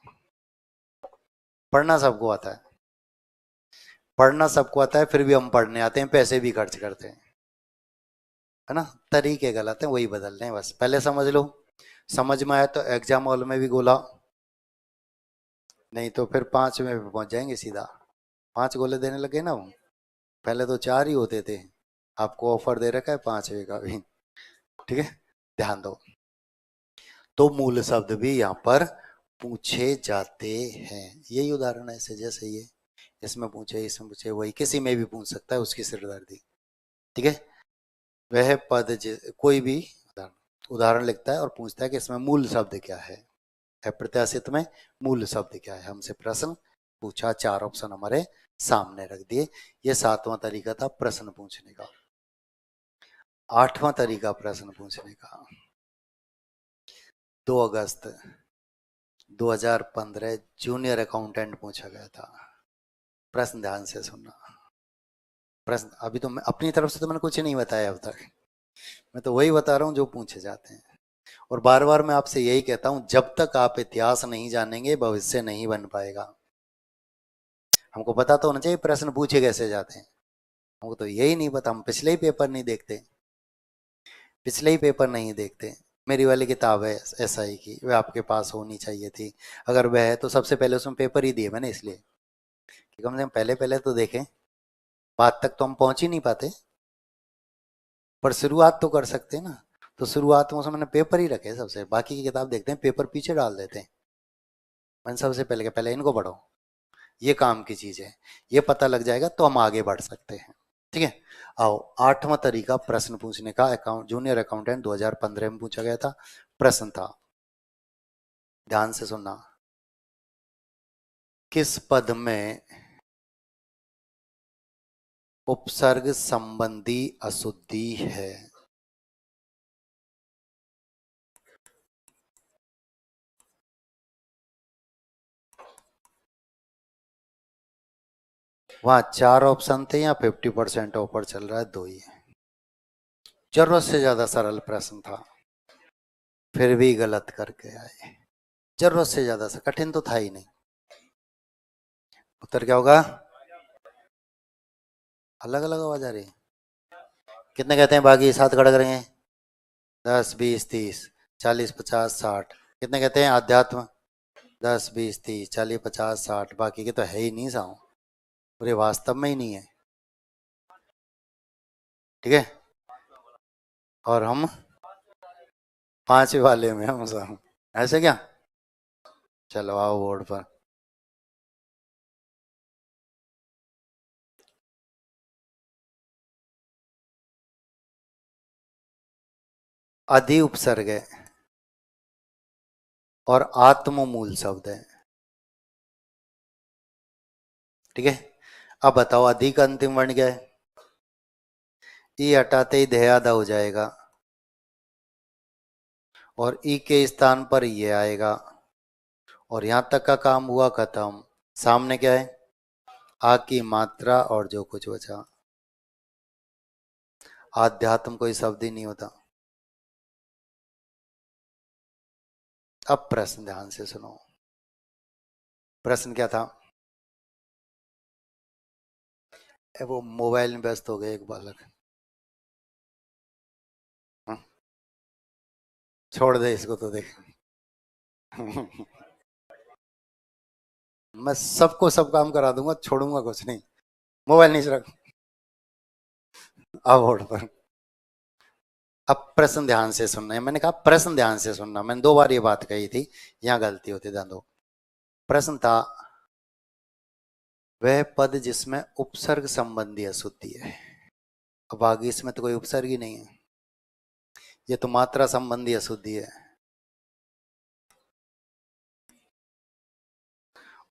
पढ़ना सबको आता है, पढ़ना सबको आता है, फिर भी हम पढ़ने आते हैं, पैसे भी खर्च करते हैं, है ना। तरीके गलत है, वही बदलने हैं बस। पहले समझ लो, समझ में आया तो एग्जाम हॉल में भी गोला, नहीं तो फिर 5 में पहुंच जाएंगे सीधा। 5 गोले देने लगे ना वो, पहले तो 4 ही होते थे, आपको ऑफर दे रखा है 5वें का भी। ठीक है, ध्यान दो। तो मूल शब्द भी यहाँ पर पूछे जाते हैं। यही उदाहरण ऐसे जैसे ये, इसमें पूछे, इसमें पूछे, वही किसी में भी पूछ सकता है, उसकी सिरदर्दी। ठीक है। वह पद कोई भी उदाहरण लिखता है और पूछता है कि इसमें मूल शब्द क्या है, अप्रत्याशित में मूल शब्द क्या है, हमसे प्रश्न पूछा। 4 ऑप्शन हमारे सामने रख दिए। ये 7वां तरीका था प्रश्न पूछने का। 8वां तरीका प्रश्न पूछने का, 2 अगस्त 2015 जूनियर अकाउंटेंट पूछा गया था। प्रश्न ध्यान से सुनना। प्रश्न अभी तो मैं अपनी तरफ से तो मैंने कुछ नहीं बताया अब तक, मैं तो वही बता रहा हूं जो पूछे जाते हैं। और बार बार मैं आपसे यही कहता हूं, जब तक आप इतिहास नहीं जानेंगे भविष्य नहीं बन पाएगा। हमको पता तो होना चाहिए प्रश्न पूछे कैसे जाते हैं, हमको तो यही नहीं पता। हम पिछले ही पेपर नहीं देखते, पिछले ही पेपर नहीं देखते। मेरी वाली किताब है SI की, वह आपके पास होनी चाहिए थी। अगर वह है तो सबसे पहले उसमें पेपर ही दिए मैंने, इसलिए कि कम से कम पहले पहले तो देखें। बात तक तो हम पहुंच ही नहीं पाते, पर शुरुआत तो कर सकते हैं ना। तो शुरुआत में मैंने पेपर ही रखे सबसे, बाकी की किताब देखते हैं पेपर पीछे डाल देते हैं। मैंने सबसे पहले पहले इनको पढ़ो, ये काम की चीज है, ये पता लग जाएगा तो हम आगे बढ़ सकते हैं। ठीक है, आओ 8वां तरीका प्रश्न पूछने का। अकाउंट जूनियर अकाउंटेंट 2015 में पूछा गया था। प्रश्न था, ध्यान से सुनना, किस पद में उपसर्ग संबंधी अशुद्धि है? वहां 4 ऑप्शन थे या 50% ऑफर चल रहा है, 2 ही है। जरूरत से ज्यादा सरल प्रश्न था, फिर भी गलत करके आए। जरूरत से ज्यादा सा कठिन तो था ही नहीं। उत्तर क्या होगा? अलग अलग आवाज आ रही है। कितने कहते हैं बाकी 7 खड़क रहे हैं? 10 20 30 40 50 60। कितने कहते हैं अध्यात्म? 10 20 30 40 50 60। बाकी के तो है ही नहीं साहब, पूरे वास्तव में ही नहीं है। ठीक है, और हम 5 वाले में हम सब ऐसे क्या? चलो आओ बोर्ड पर। अधि उपसर्ग है और आत्म मूल शब्द है। ठीक है, अब बताओ अधि का अंतिम वर्ण क्या है? ई हटाते ही ध्येयादा हो जाएगा और ई के स्थान पर ये आएगा और यहां तक का काम हुआ खत्म। सामने क्या है? आ की मात्रा और जो कुछ बचा। आध्यात्म कोई शब्द ही नहीं होता। अब प्रश्न ध्यान से सुनो, प्रश्न क्या था? वो मोबाइल में व्यस्त हो गए एक बालक। हाँ? छोड़ दे इसको तो देख। मैं सबको सब काम करा दूंगा, छोड़ूंगा कुछ नहीं। मोबाइल नीचे रख, अब बोर्ड पर। अब प्रश्न ध्यान से सुनना है, मैंने कहा प्रश्न ध्यान से सुनना। मैंने 2 बार ये बात कही थी, यहां गलती होती। ध्यान दो। प्रश्न था, वह पद जिसमें उपसर्ग संबंधी अशुद्धि है। अब आगे इसमें तो कोई उपसर्ग ही नहीं है, ये तो मात्रा संबंधी अशुद्धि है।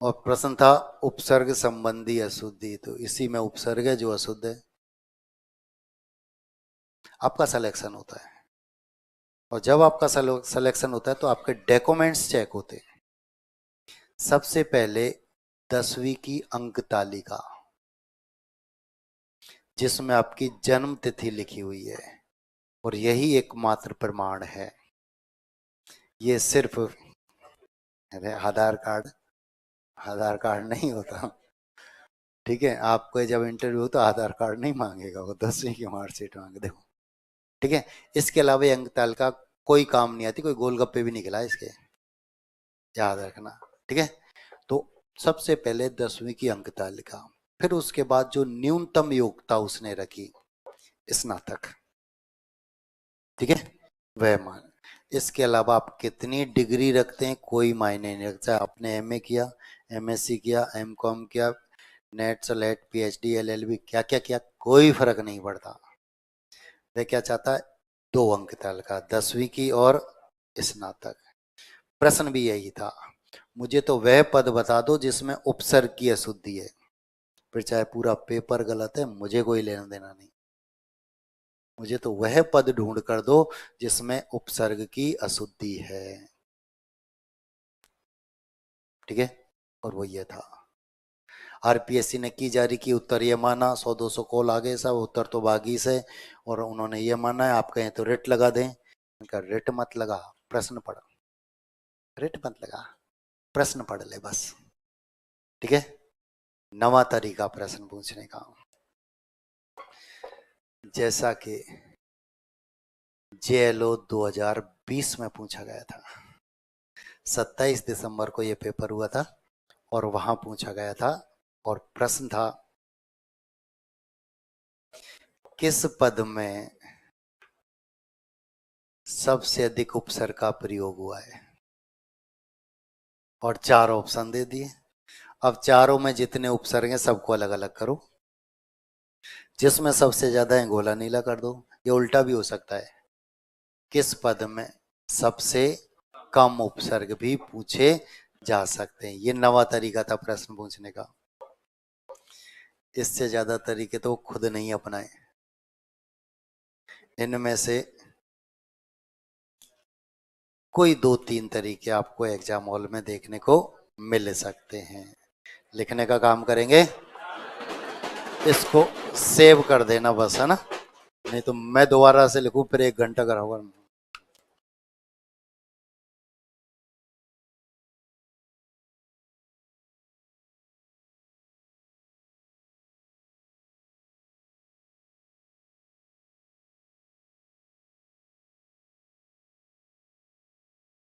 और प्रश्न था उपसर्ग संबंधी अशुद्धि, तो इसी में उपसर्ग है जो अशुद्ध है। आपका सिलेक्शन होता है, और जब आपका सिलेक्शन होता है तो आपके डॉक्यूमेंट्स चेक होते हैं। सबसे पहले 10वीं की अंक तालिका, जिसमें आपकी जन्म तिथि लिखी हुई है, और यही एकमात्र प्रमाण है। ये सिर्फ, अरे आधार कार्ड नहीं होता। ठीक है, आपको जब इंटरव्यू हो तो आधार कार्ड नहीं मांगेगा, वो 10वीं की मार्कशीट मांग दे। ठीक है, इसके अलावा ये अंक तालिका कोई काम नहीं आती, कोई गोलगप्पे भी निकला इसके, याद रखना। ठीक है, तो सबसे पहले 10वीं की अंक तालिका, फिर उसके बाद जो न्यूनतम योग्यता उसने रखी, स्नातक। ठीक है, वह मान। इसके अलावा आप कितनी डिग्री रखते हैं कोई मायने नहीं रखता। आपने MA किया, MSc किया, MCOM किया, नेट सेलेक्ट, PhD LLB क्या क्या किया, कोई फर्क नहीं पड़ता। वह क्या चाहता है? 2 अंक तालिका, 10वीं की और स्नातक। प्रश्न भी यही था, मुझे तो वह पद बता दो जिसमें उपसर्ग की अशुद्धि है। फिर चाहे पूरा पेपर गलत है, मुझे कोई लेना देना नहीं। मुझे तो वह पद ढूंढ कर दो जिसमें उपसर्ग की अशुद्धि है। ठीक है, और वो ये था। RPSC ने की जारी की, उत्तर ये माना, 100-200 कॉल आ गए, सब उत्तर तो बागी से, और उन्होंने ये माना है आप कहें तो रेट लगा दें इनका रिट मत लगा, प्रश्न पढ़, रिट मत लगा, प्रश्न पढ़ ले बस, ठीक है। नवा तरीका प्रश्न पूछने का, जैसा कि जेएलओ 2020 में पूछा गया था। 27 दिसंबर को यह पेपर हुआ था और वहां पूछा गया था और प्रश्न था, किस पद में सबसे अधिक उपसर्ग का प्रयोग हुआ है, और 4 ऑप्शन दे दिए। अब चारों में जितने उपसर्ग हैं सबको अलग अलग करो, जिसमें सबसे ज्यादा है गोला नीला कर दो। ये उल्टा भी हो सकता है, किस पद में सबसे कम उपसर्ग भी पूछे जा सकते हैं। ये नवा तरीका था प्रश्न पूछने का, इससे ज्यादा तरीके तो खुद नहीं अपनाए। इनमें से कोई 2-3 तरीके आपको एग्जाम हॉल में देखने को मिल सकते हैं। लिखने का काम करेंगे, इसको सेव कर देना बस, है ना, नहीं तो मैं दोबारा से लिखूं फिर 1 घंटा कराऊंगा।